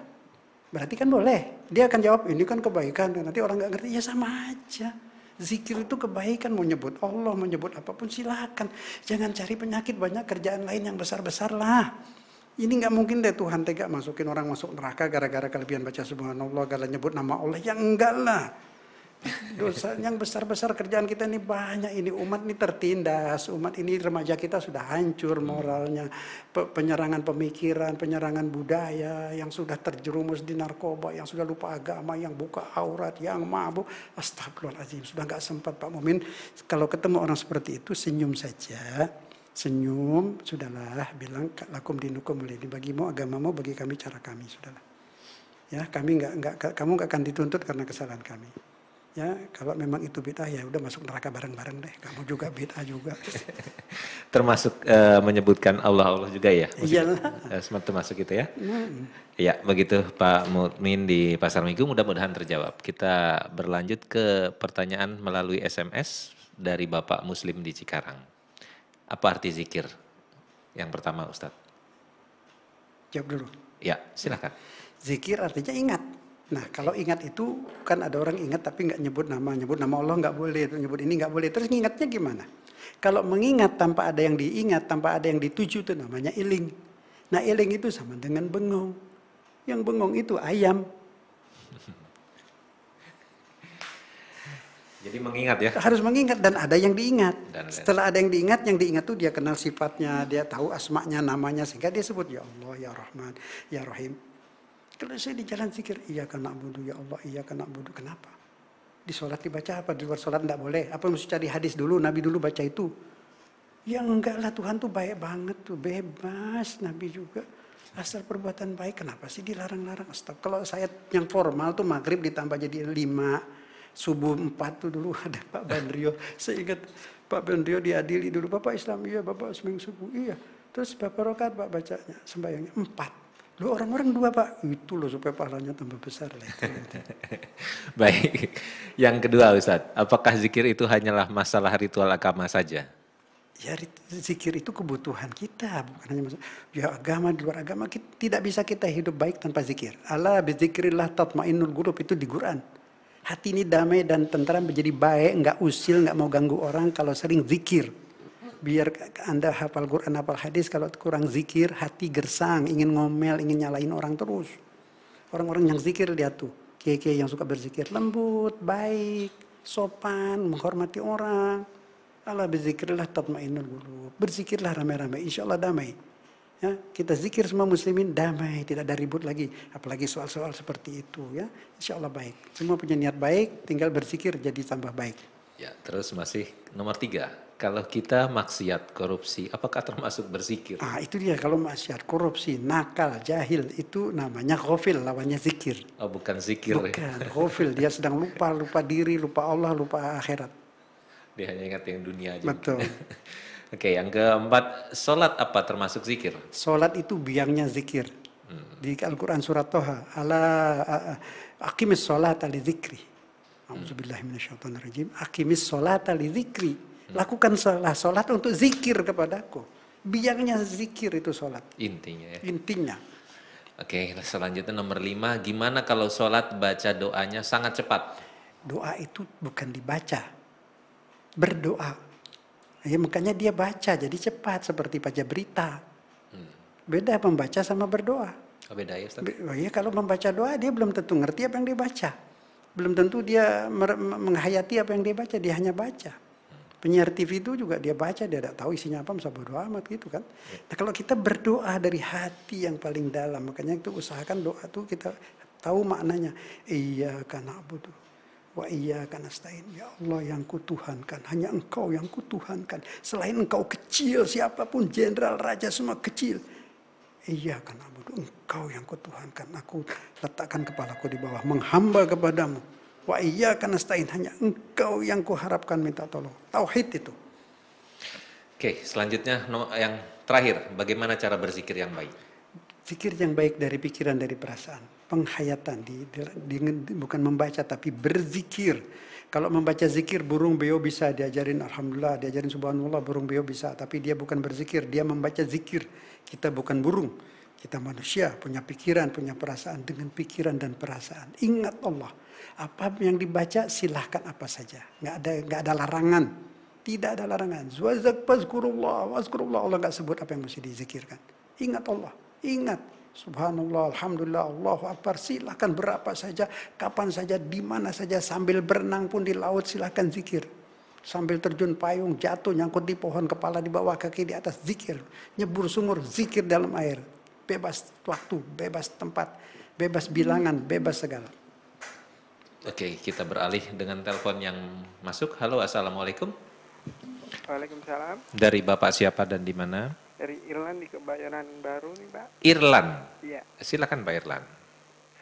C: Berarti kan boleh. Dia akan jawab ini kan kebaikan, nanti orang nggak ngerti, ya sama aja. Zikir itu kebaikan, mau nyebut Allah, mau nyebut apapun silakan. Jangan cari penyakit, banyak kerjaan lain yang besar-besar lah. Ini nggak mungkin deh Tuhan tega masukin orang masuk neraka gara-gara kelebihan baca subhanallah, gara nyebut nama Allah. Ya enggak lah. Dosa yang besar-besar kerjaan kita ini banyak. Ini umat ini tertindas. Umat ini remaja kita sudah hancur moralnya. Penyerangan pemikiran, penyerangan budaya. Yang sudah terjerumus di narkoba. Yang sudah lupa agama. Yang buka aurat. Yang mabuk. Astagfirullahaladzim. Sudah nggak sempat Pak Mumin. Kalau ketemu orang seperti itu senyum saja. Senyum, sudahlah, bilang lakum dinukum waliyadin, bagimu agamamu, bagi kami cara kami, sudahlah. Ya, kami kamu nggak akan dituntut karena kesalahan kami. Ya, kalau memang itu bid'ah ya udah masuk neraka bareng-bareng deh. Kamu juga bid'ah juga.
B: Termasuk menyebutkan Allah juga ya?
C: Iyalah.
B: Termasuk itu ya? Ya, begitu Pak Mukmin di Pasar Minggu, mudah-mudahan terjawab. Kita berlanjut ke pertanyaan melalui SMS dari Bapak Muslim di Cikarang. Apa arti zikir? Yang pertama Ustadz.
C: Jawab dulu.
B: Ya, silakan.
C: Zikir artinya ingat. Nah, kalau ingat itu kan ada orang ingat tapi nggak nyebut nama Allah nggak boleh, nyebut ini nggak boleh. Terus ngingatnya gimana? Kalau mengingat tanpa ada yang diingat, tanpa ada yang dituju itu namanya iling. Nah, iling itu sama dengan bengong. Yang bengong itu ayam.
B: Jadi mengingat ya?
C: Harus mengingat dan ada yang diingat.
B: Dan
C: setelah ada yang diingat tuh dia kenal sifatnya, dia tahu asmanya, namanya, sehingga dia sebut ya Allah, ya Rahman, ya Rahim. Kalau saya di jalan zikir, iya kan na'budu, ya Allah, iya kan na'budu. Kenapa? Di sholat dibaca apa? Di luar sholat enggak boleh. Apa mesti cari hadis dulu, Nabi dulu baca itu? Ya enggak lah, Tuhan tuh baik banget tuh, bebas. Nabi juga. Asal perbuatan baik, kenapa sih dilarang-larang? Astagfirullah. Kalau saya yang formal tuh maghrib ditambah jadi 5, subuh 4 tuh dulu ada Pak Bandrio. Saya ingat Pak Bandrio diadili dulu, Bapak Islam, iya, Bapak seminggu subuh, iya. Terus berapa rakaat Pak bacanya? Sembahyangnya 4. Loh orang-orang 2 Pak, itu loh supaya pahalanya tambah besar lah.
B: Baik, yang kedua Ustadz, apakah zikir itu hanyalah masalah ritual agama saja?
C: Ya zikir itu kebutuhan kita, bukan hanya masalah. Ya agama, di luar agama, tidak bisa kita hidup baik tanpa zikir. Ala bizikrillah tatmainnul qulub, itu di Quran. Hati ini damai dan tentram, menjadi baik, nggak usil, nggak mau ganggu orang kalau sering zikir. Biar Anda hafal Quran, hafal hadis, kalau kurang zikir, hati gersang, ingin ngomel, ingin nyalain orang terus. Orang-orang yang zikir, lihat tuh, kiai-kiai yang suka berzikir, lembut, baik, sopan, menghormati orang. Allah berzikirlah tatmainnul qulub. Berzikirlah ramai-ramai, insya Allah damai. Ya, kita zikir semua muslimin damai, tidak ada ribut lagi. Apalagi soal-soal seperti itu, ya, insya Allah baik. Semua punya niat baik, tinggal berzikir jadi tambah baik.
B: Ya, terus masih nomor 3. Kalau kita maksiat, korupsi, apakah termasuk berzikir?
C: Itu dia, kalau maksiat, korupsi, nakal, jahil, itu namanya ghafil, lawannya zikir.
B: Oh, bukan zikir.
C: Bukan, ghafil, dia sedang lupa diri, lupa Allah, lupa akhirat.
B: Dia hanya ingat yang dunia aja.
C: Betul.
B: Oke, yang keempat, sholat apa termasuk zikir?
C: Sholat itu biangnya zikir. Di Al-Quran surat Toha, aqimis sholata li zikri. A'udzubillahiminasyaitonirrajim. Aqimis sholata li zikri. Lakukan sholat untuk zikir kepadaku. Biangnya zikir itu sholat.
B: Intinya ya.
C: Intinya.
B: Oke, selanjutnya nomor 5. Gimana kalau sholat baca doanya sangat cepat?
C: Doa itu bukan dibaca. Berdoa. Ya, makanya dia baca jadi cepat seperti baca berita. Beda membaca sama berdoa.
B: Oh, beda ya Ustaz?
C: Ya, kalau membaca doa dia belum tentu ngerti apa yang dia baca. Belum tentu dia menghayati apa yang dia baca, dia hanya baca. Penyiar TV itu juga dia baca, dia tidak tahu isinya apa, masa bodo amat gitu kan. Nah, kalau kita berdoa dari hati yang paling dalam, makanya itu usahakan doa itu kita tahu maknanya. Iyyaka na'budu wa iyyaka nasta'in. Ya Allah yang kutuhankan, hanya Engkau yang kutuhankan. Selain Engkau kecil, siapapun jenderal raja semua kecil. Iyyaka na'budu, Engkau yang kutuhankan. Aku letakkan kepalaku di bawah, menghamba kepadamu. Wa iyyaka nasta'in, hanya Engkau yang kuharapkan minta tolong. Tauhid itu.
B: Oke, selanjutnya yang terakhir, bagaimana cara berzikir yang baik?
C: Zikir yang baik dari pikiran, dari perasaan. Penghayatan, bukan membaca tapi berzikir. Kalau membaca zikir, burung beo bisa diajarin alhamdulillah, diajarin subhanallah, burung beo bisa. Tapi dia bukan berzikir, dia membaca zikir. Kita bukan burung, kita manusia, punya pikiran, punya perasaan. Dengan pikiran dan perasaan, ingat Allah. Apa yang dibaca silahkan apa saja, nggak ada larangan, tidak ada larangan. Wazkurullah, Allah nggak sebut apa yang mesti dizikirkan. Ingat Allah, ingat. Subhanallah, alhamdulillah, Allahu Akbar, silahkan berapa saja, kapan saja, di mana saja, sambil berenang pun di laut silahkan zikir. Sambil terjun payung, jatuh, nyangkut di pohon, kepala di bawah, kaki di atas, zikir. Nyebur sumur, zikir dalam air. Bebas waktu, bebas tempat, bebas bilangan, bebas segala.
B: Oke, kita beralih dengan telepon yang masuk. Halo, assalamualaikum.
F: Waalaikumsalam.
B: Dari Bapak siapa dan di mana?
F: Dari Irlan di Kebayoran Baru nih, Pak.
B: Irlan.
F: Iya.
B: Silakan Pak Irlan.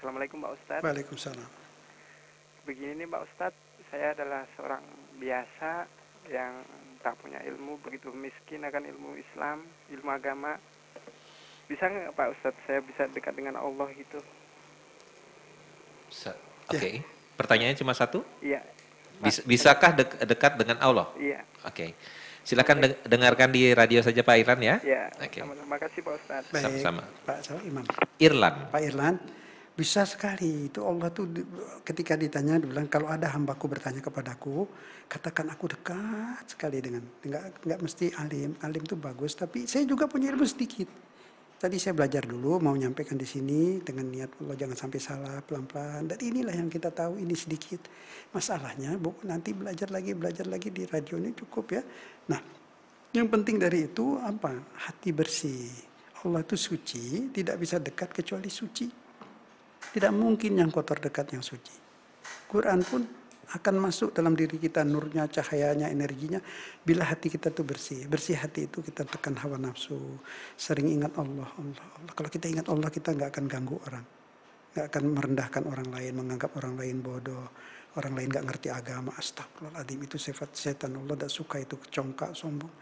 F: Assalamualaikum Pak Ustadz.
C: Waalaikumsalam.
F: Begini nih Pak Ustadz, saya adalah seorang biasa yang tak punya ilmu, begitu miskin akan ilmu Islam, ilmu agama. Bisa nggak Pak Ustadz saya bisa dekat dengan Allah gitu?
B: Oke. Pertanyaannya cuma satu?
F: Iya.
B: Bisakah dekat dengan Allah?
F: Iya.
B: Oke. Silakan dengarkan di radio saja Pak Irlan ya.
F: Iya.
B: Oke.
F: Sama-sama. Makasih Pak Ustadz.
C: Baik,
B: Sama-sama.
C: Pak Imam.
B: Irlan.
C: Pak Irlan, bisa sekali. Itu Allah tuh ketika ditanya, dia bilang, kalau ada hambaku bertanya kepadaku, katakan aku dekat sekali dengan. Enggak mesti alim. Alim itu bagus, tapi saya juga punya ilmu sedikit. Tadi saya belajar dulu, mau nyampaikan di sini dengan niat Allah jangan sampai salah, pelan-pelan. Dan inilah yang kita tahu, ini sedikit. Masalahnya, Bu, nanti belajar lagi di radio ini cukup ya. Nah, yang penting dari itu apa? Hati bersih. Allah itu suci, tidak bisa dekat kecuali suci. Tidak mungkin yang kotor dekat yang suci. Quran pun akan masuk dalam diri kita, nurnya, cahayanya, energinya, bila hati kita tuh bersih. Bersih hati itu kita tekan hawa nafsu, sering ingat Allah. Kalau kita ingat Allah, kita nggak akan ganggu orang, nggak akan merendahkan orang lain, menganggap orang lain bodoh, orang lain nggak ngerti agama. Astagfirullahaladzim, itu sifat setan. Allah tidak suka itu, congkak, sombong.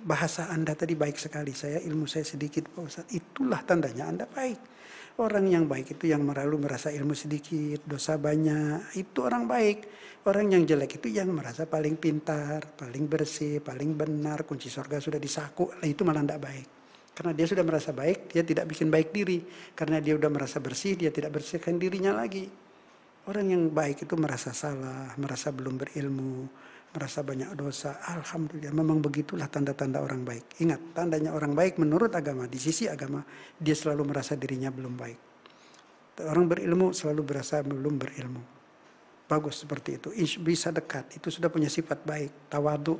C: Bahasa Anda tadi baik sekali, ilmu saya sedikit Pak Ustadz. Itulah tandanya Anda baik. Orang yang baik itu yang merasa ilmu sedikit, dosa banyak, itu orang baik. Orang yang jelek itu yang merasa paling pintar, paling bersih, paling benar, kunci surga sudah disaku, itu malah tidak baik. Karena dia sudah merasa baik, dia tidak bikin baik diri. Karena dia sudah merasa bersih, dia tidak bersihkan dirinya lagi. Orang yang baik itu merasa salah, merasa belum berilmu, merasa banyak dosa. Alhamdulillah, memang begitulah tanda-tanda orang baik. Ingat, tandanya orang baik menurut agama, di sisi agama, dia selalu merasa dirinya belum baik. Orang berilmu selalu merasa belum berilmu. Bagus seperti itu, bisa dekat, itu sudah punya sifat baik. Tawadu,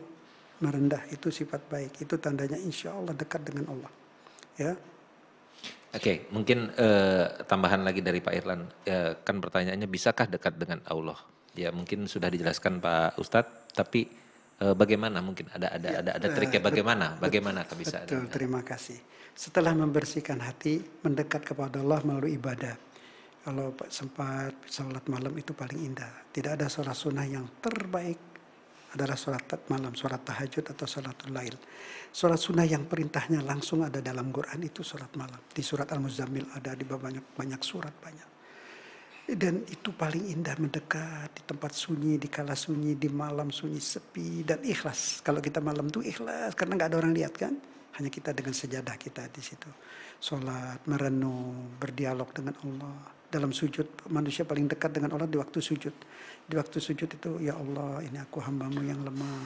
C: merendah, itu sifat baik. Itu tandanya insya Allah dekat dengan Allah. Ya.
B: Oke, mungkin tambahan lagi dari Pak Irlan. Kan pertanyaannya, bisakah dekat dengan Allah? Ya mungkin sudah dijelaskan Pak Ustadz, tapi bagaimana mungkin ada triknya bagaimana bisa?
C: Betul, terima kasih. Setelah membersihkan hati, mendekat kepada Allah melalui ibadah. Kalau sempat sholat malam itu paling indah. Tidak ada sholat sunnah yang terbaik adalah sholat malam, sholat tahajud atau sholatul lail. Sholat sunnah yang perintahnya langsung ada dalam Quran itu sholat malam. Di surat Al-Muzammil ada, di banyak surat banyak. Dan itu paling indah, mendekat di tempat sunyi, di kala sunyi, di malam sunyi, sepi, dan ikhlas. Kalau kita malam itu ikhlas, karena nggak ada orang lihat kan. Hanya kita dengan sejadah kita di situ. Sholat, merenung, berdialog dengan Allah. Dalam sujud, manusia paling dekat dengan Allah di waktu sujud. Di waktu sujud itu, ya Allah, ini aku hambamu yang lemah.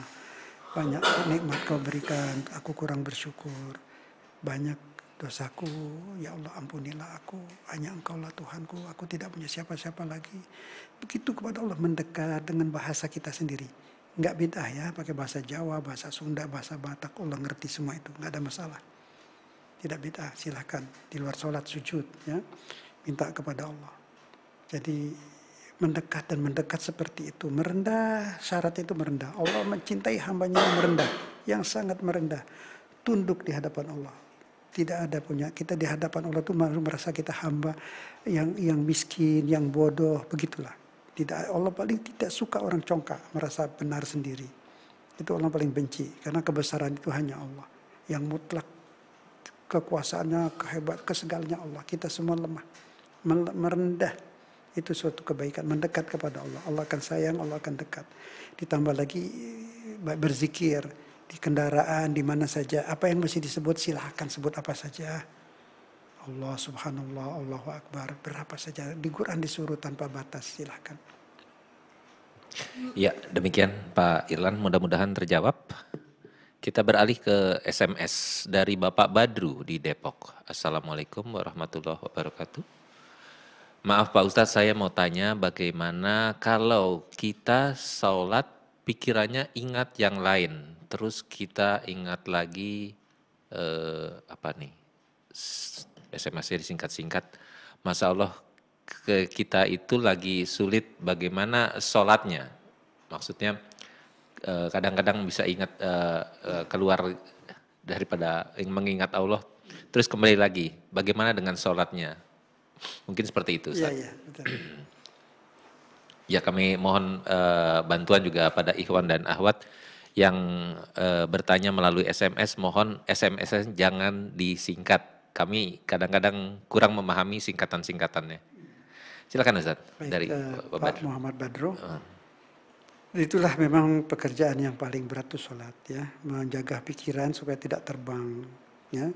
C: Banyak nikmat kau berikan, aku kurang bersyukur. Banyak dosaku, ya Allah ampunilah aku, hanya Engkaulah Tuhanku, aku tidak punya siapa-siapa lagi. Begitu kepada Allah, mendekat dengan bahasa kita sendiri. Enggak bid'ah ya, pakai bahasa Jawa, bahasa Sunda, bahasa Batak, Allah ngerti semua itu, enggak ada masalah. Tidak bid'ah, silahkan. Di luar sholat sujud, ya, minta kepada Allah. Jadi mendekat dan mendekat seperti itu, merendah, syarat itu merendah. Allah mencintai hambanya yang merendah, yang sangat merendah, tunduk di hadapan Allah. Tidak ada punya, kita di hadapan Allah itu merasa kita hamba yang miskin, yang bodoh, begitulah. Tidak, Allah paling tidak suka orang congkak, merasa benar sendiri. Itu Allah paling benci, karena kebesaran itu hanya Allah. Yang mutlak kekuasaannya, kesegalanya Allah. Kita semua lemah, merendah. Itu suatu kebaikan, mendekat kepada Allah. Allah akan sayang, Allah akan dekat. Ditambah lagi berzikir, di kendaraan, di mana saja. Apa yang mesti disebut, silahkan sebut apa saja. Allah subhanallah, Allahu akbar, berapa saja. Di Quran disuruh tanpa batas, silahkan.
B: Ya, demikian Pak Irlan, mudah-mudahan terjawab. Kita beralih ke SMS dari Bapak Badru di Depok. Assalamualaikum warahmatullahi wabarakatuh. Maaf Pak Ustadz, saya mau tanya bagaimana kalau kita sholat pikirannya ingat yang lain, terus kita ingat lagi SMS-nya disingkat-singkat. Masya Allah, kita itu lagi sulit bagaimana sholatnya. Maksudnya kadang-kadang bisa ingat keluar daripada mengingat Allah, terus kembali lagi. Bagaimana dengan sholatnya? Mungkin seperti itu.
C: Iya, betul.
B: Ya, kami mohon bantuan juga pada ikhwan dan akhwat yang bertanya melalui SMS, mohon SMS jangan disingkat. Kami kadang-kadang kurang memahami singkatan-singkatannya. Silakan Ustaz
C: Baik,
B: dari Pak
C: Pak
B: Badr.
C: Muhammad Badro. Itulah memang pekerjaan yang paling berat itu sholat ya, menjaga pikiran supaya tidak terbang ya.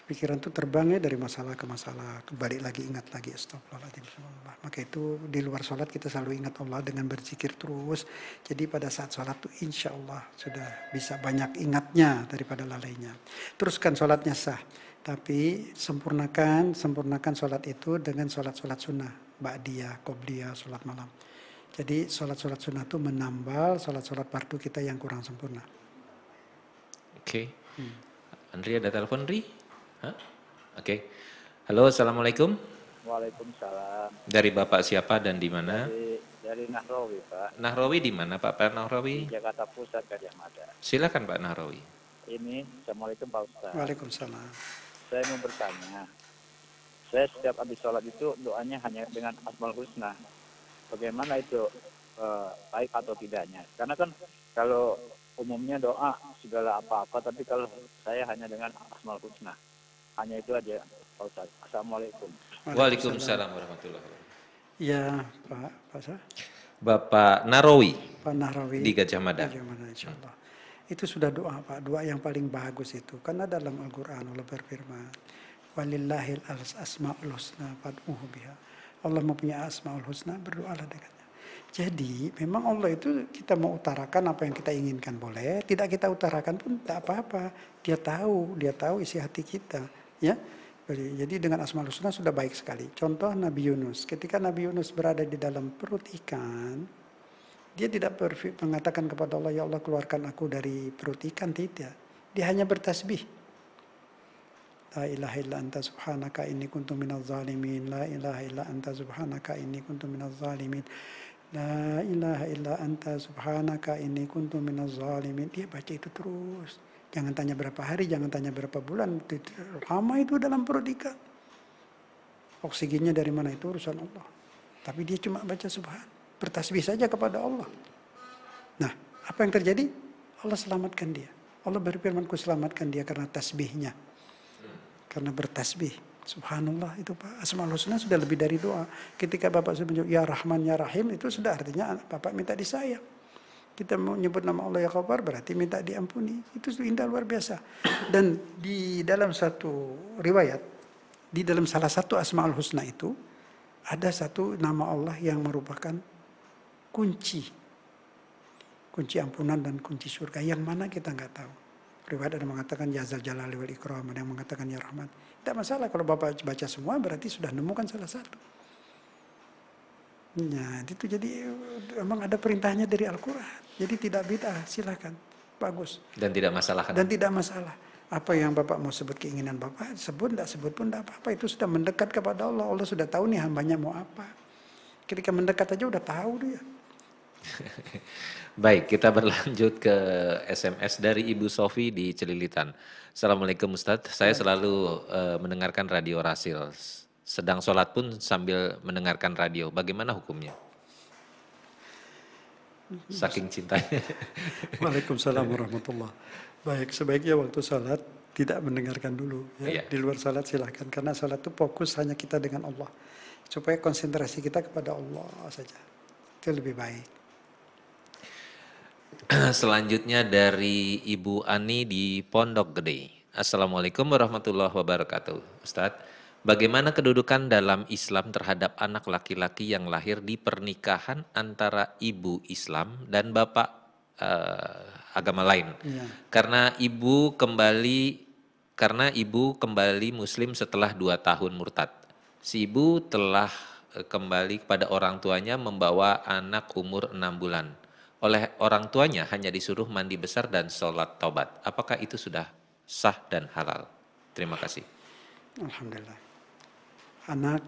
C: Pikiran itu terbang ya dari masalah ke masalah, kembali lagi ingat lagi astagfirullahaladzim. Maka itu di luar sholat kita selalu ingat Allah dengan berzikir terus. Jadi pada saat sholat itu insya Allah sudah bisa banyak ingatnya daripada lalainya. Teruskan sholatnya sah, tapi sempurnakan sholat itu dengan sholat sunnah, ba'diyah, qobliyah, sholat malam. Jadi sholat sunnah itu menambal sholat fardu kita yang kurang sempurna.
B: Oke. Andri ada telepon, Ri? Oke. Halo, assalamualaikum.
G: Waalaikumsalam.
B: Dari Bapak siapa dan di mana?
G: Dari Nahrawi, Pak.
B: Nahrawi di mana Pak Nahrawi?
G: Di Jakarta Pusat, Gajah Mada.
B: Silakan Pak Nahrawi.
G: Ini, Assalamualaikum Pak Ustaz.
C: Waalaikumsalam.
G: Saya mau bertanya. Saya setiap habis sholat itu doanya hanya dengan Asmaul Husna. Bagaimana itu baik atau tidaknya? Karena kan kalau umumnya doa segala apa-apa, tapi kalau saya hanya dengan Asmaul Husna. Hanya itu aja, Pak Ustaz. Assalamualaikum.
B: Waalaikumsalam warahmatullahi wabarakatuh.
C: Ya, Pak Sah?
B: Bapak Nahrawi.
C: Pak Nahrawi
B: Di Gajah Mada.
C: Gajah Mada, insyaallah. Itu sudah doa, Pak. Doa yang paling bagus itu. Karena dalam Al-Quran Allah berfirman, walillahil asma'ul husna fad'uhu biha. Allah mempunyai asma'ul husna, berdoalah dengannya. Jadi memang Allah itu kita mau utarakan apa yang kita inginkan boleh, tidak kita utarakan pun tak apa-apa. Dia tahu isi hati kita, ya. Jadi dengan Asmaul Husna sudah baik sekali. Contoh Nabi Yunus, ketika Nabi Yunus berada di dalam perut ikan, dia tidak mengatakan kepada Allah, ya Allah keluarkan aku dari perut ikan, tidak. Dia hanya bertasbih. La ilaha illa anta subhanaka inni kuntu minaz zalimin. La ilaha illa anta subhanaka inni kuntu minaz zalimin. La ilaha illa anta subhanaka inni kuntu minaz zalimin. Dia baca itu terus. Jangan tanya berapa hari, jangan tanya berapa bulan. Lama itu dalam perut ikan. Oksigennya dari mana itu urusan Allah. Tapi dia cuma baca subhan. Bertasbih saja kepada Allah. Nah, apa yang terjadi? Allah selamatkan dia. Allah berfirman, ku selamatkan dia karena tasbihnya. Karena bertasbih. Subhanallah itu Pak. Asmaul Husna sudah lebih dari doa. Ketika Bapak sudah menyebut ya Rahman ya Rahim, itu sudah artinya Bapak minta disayang. Kita mau nyebut nama Allah ya Ghaffar berarti minta diampuni. Itu indah luar biasa. Dan di dalam satu riwayat, di dalam salah satu Asmaul Husna itu ada satu nama Allah yang merupakan kunci ampunan dan kunci surga. Yang mana kita nggak tahu. Riwayat ada mengatakan ya Zal Jalali wal Ikram, ada yang mengatakan ya Rahman. Tidak masalah kalau Bapak baca semua berarti sudah nemukan salah satu. Nah, itu jadi memang ada perintahnya dari Al-Quran. Jadi tidak bid'ah, silakan. Bagus.
B: Dan tidak masalah kan?
C: Dan tidak masalah. Apa yang Bapak mau sebut keinginan Bapak, sebut, tidak sebut pun tidak apa-apa. Itu sudah mendekat kepada Allah. Allah sudah tahu nih hambanya mau apa. Ketika mendekat aja udah tahu dia.
B: Baik, kita berlanjut ke SMS dari Ibu Sofi di Celilitan. Assalamualaikum Ustadz, saya selalu mendengarkan radio Rasil. Sedang sholat pun sambil mendengarkan radio. Bagaimana hukumnya? Saking cintanya.
C: Waalaikumsalam warahmatullahi. Baik, sebaiknya waktu sholat tidak mendengarkan dulu. Ya.
B: Iya.
C: Di luar sholat silakan. Karena sholat itu fokus hanya kita dengan Allah. Supaya konsentrasi kita kepada Allah saja. Itu lebih baik.
B: Selanjutnya dari Ibu Ani di Pondok Gede. Assalamualaikum warahmatullahi wabarakatuh. Ustadz, bagaimana kedudukan dalam Islam terhadap anak laki-laki yang lahir di pernikahan antara ibu Islam dan bapak agama lain?
C: Ya.
B: Karena ibu kembali Muslim setelah 2 tahun murtad. Si ibu telah kembali kepada orang tuanya membawa anak umur 6 bulan. Oleh orang tuanya hanya disuruh mandi besar dan sholat taubat. Apakah itu sudah sah dan halal? Terima kasih.
C: Alhamdulillah. Anak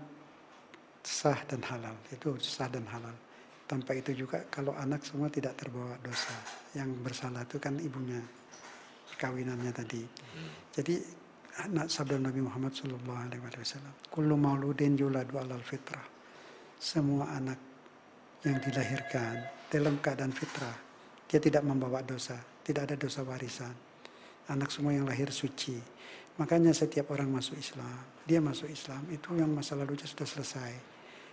C: sah dan halal. Itu sah dan halal. Tanpa itu juga kalau anak semua tidak terbawa dosa. Yang bersalah itu kan ibunya. Perkawinannya tadi. Jadi anak sabda Nabi Muhammad SAW. Kullu mauludin yuladu alal fitrah. Semua anak yang dilahirkan dalam keadaan fitrah. Dia tidak membawa dosa, tidak ada dosa warisan. Anak semua yang lahir suci. Makanya setiap orang masuk Islam, dia masuk Islam itu yang masa lalunya sudah selesai.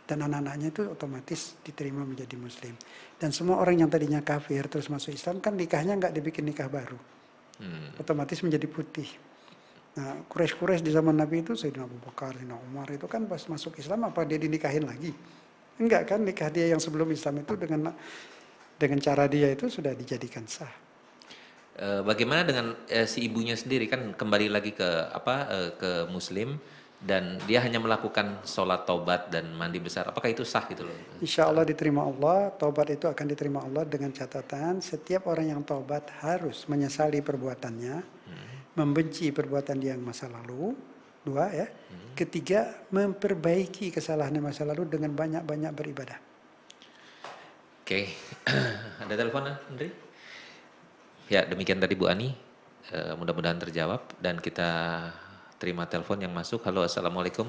C: Dan anak-anaknya itu otomatis diterima menjadi muslim. Dan semua orang yang tadinya kafir terus masuk Islam kan nikahnya nggak dibikin nikah baru. Otomatis menjadi putih. Nah, Quraisy di zaman Nabi itu Sayyidina Abu Bakar, Sayyidina Umar itu kan pas masuk Islam apa dia dinikahin lagi? Enggak kan, nikah dia yang sebelum Islam itu dengan cara dia itu sudah dijadikan sah.
B: Bagaimana dengan si ibunya sendiri, kan kembali lagi ke ke Muslim dan dia hanya melakukan sholat taubat dan mandi besar, apakah itu sah gitu loh?
C: Insya Allah diterima Allah, taubat itu akan diterima Allah dengan catatan setiap orang yang taubat harus menyesali perbuatannya, membenci perbuatan dia yang masa lalu, 2 ya. Ketiga, memperbaiki kesalahan masa lalu dengan banyak-banyak beribadah.
B: Oke, ada telepon Andri? Ya, demikian tadi Bu Ani, mudah-mudahan terjawab dan kita terima telepon yang masuk. Halo, assalamualaikum.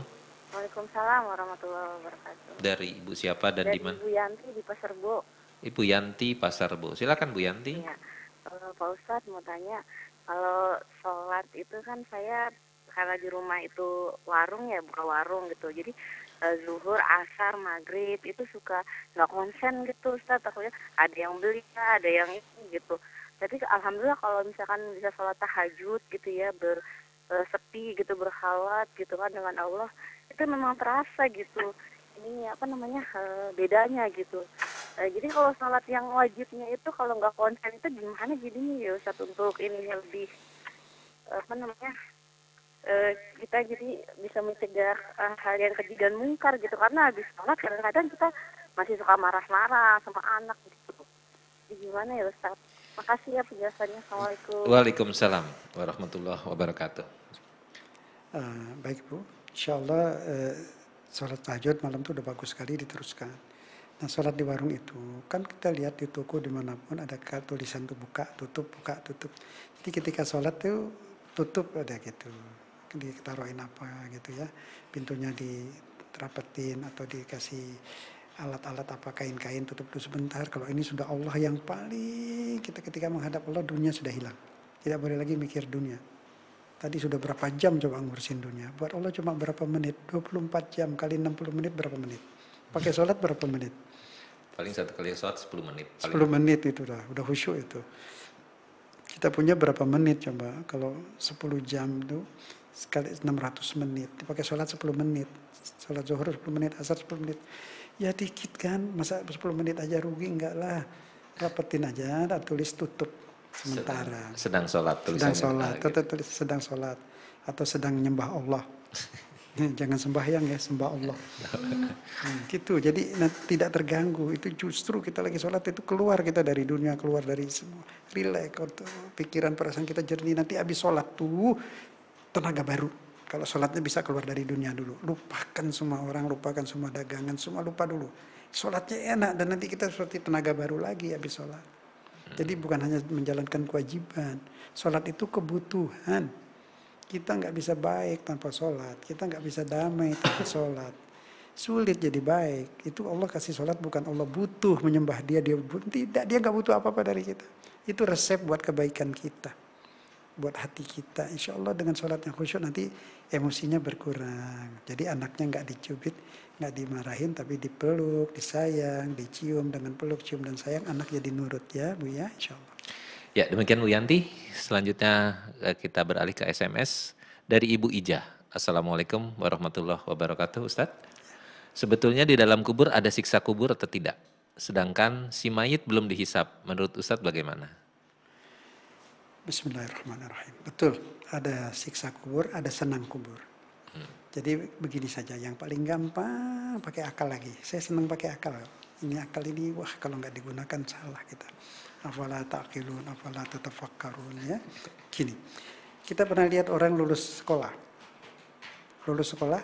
H: Waalaikumsalam warahmatullahi wabarakatuh.
B: Dari Ibu siapa dan di mana?
H: Ibu Yanti di Pasar Rebo.
B: Ibu Yanti Pasar Rebo. Silakan Bu Yanti.
H: Ya, Pak Ustadz mau tanya, kalau sholat itu kan saya karena di rumah itu warung ya, buka warung gitu. Jadi zuhur, asar, maghrib itu suka nggak konsen gitu Ustadz. Takutnya ada yang beli, ada yang ini gitu. Jadi alhamdulillah kalau misalkan bisa sholat tahajud gitu ya, sepi gitu, berkhalwat gitu kan dengan Allah, itu memang terasa gitu ini apa namanya bedanya gitu. Jadi kalau sholat yang wajibnya itu kalau nggak konsen itu gimana jadinya ya Ustaz, untuk ini lebih apa namanya kita jadi bisa mencegah hal yang keji dan mungkar gitu, karena habis sholat kadang-kadang kita masih suka marah-marah sama anak gitu. Jadi gimana ya Ustaz? Makasih ya penjelasannya. Assalamualaikum.
B: Waalaikumsalam warahmatullahi wabarakatuh.
C: Baik Bu, insya Allah sholat tahajud malam itu udah bagus sekali diteruskan. Nah sholat di warung itu kan kita lihat di toko dimanapun ada tulisan tuh buka tutup. Jadi ketika sholat tuh tutup ada gitu, ditaruhin apa gitu ya, pintunya dirapetin atau dikasih alat-alat apa, kain-kain, tutup dulu sebentar. Kalau ini sudah Allah yang paling, kita ketika menghadap Allah dunia sudah hilang, tidak boleh lagi mikir dunia. Tadi sudah berapa jam coba ngurusin dunia, buat Allah cuma berapa menit, 24 jam kali 60 menit berapa menit, pakai sholat berapa menit,
B: paling satu kali sholat 10 menit,
C: 10 menit itu udah khusyuk itu. Kita punya berapa menit coba, kalau 10 jam itu sekali 600 menit, pakai sholat 10 menit, sholat zuhur 10 menit, asar 10 menit, ya dikit kan, masa 10 menit aja rugi, enggak lah, rapetin aja, dan tulis tutup sementara.
B: Sedang sholat,
C: sedang sholat, atau tulis sedang sholat, atau sedang nyembah Allah. Jangan sembahyang ya, sembah Allah. Gitu, jadi tidak terganggu. Itu justru kita lagi sholat itu keluar kita dari dunia, keluar dari semua, relax, pikiran perasaan kita jernih. Nanti habis sholat tuh tenaga baru. Kalau sholatnya bisa keluar dari dunia dulu, lupakan semua orang, lupakan semua dagangan, semua lupa dulu. Sholatnya enak dan nanti kita seperti tenaga baru lagi habis sholat. Jadi bukan hanya menjalankan kewajiban, sholat itu kebutuhan. Kita nggak bisa baik tanpa sholat, kita nggak bisa damai tanpa sholat. Sulit jadi baik. Itu Allah kasih sholat bukan Allah butuh menyembah dia butuh, tidak, dia nggak butuh apa-apa dari kita. Itu resep buat kebaikan kita, buat hati kita. Insya Allah dengan sholat yang khusyuk nanti emosinya berkurang. Jadi anaknya nggak dicubit, nggak dimarahin, tapi dipeluk, disayang, dicium. Dengan peluk, cium, dan sayang anak jadi nurut ya Bu ya, insya Allah.
B: Ya demikian Bu Yanti. Selanjutnya kita beralih ke SMS dari Ibu Ijah. Assalamualaikum warahmatullahi wabarakatuh Ustadz. Sebetulnya di dalam kubur ada siksa kubur atau tidak? Sedangkan si mayit belum dihisap. Menurut Ustadz bagaimana?
C: Bismillahirrahmanirrahim. Betul, ada siksa kubur, ada senang kubur. Jadi begini saja, yang paling gampang pakai akal lagi. Saya senang pakai akal. Ini akal ini, wah kalau nggak digunakan salah kita. Afala ta'qilun, afala tatafakkarun ya. Gini, kita pernah lihat orang lulus sekolah. Lulus sekolah,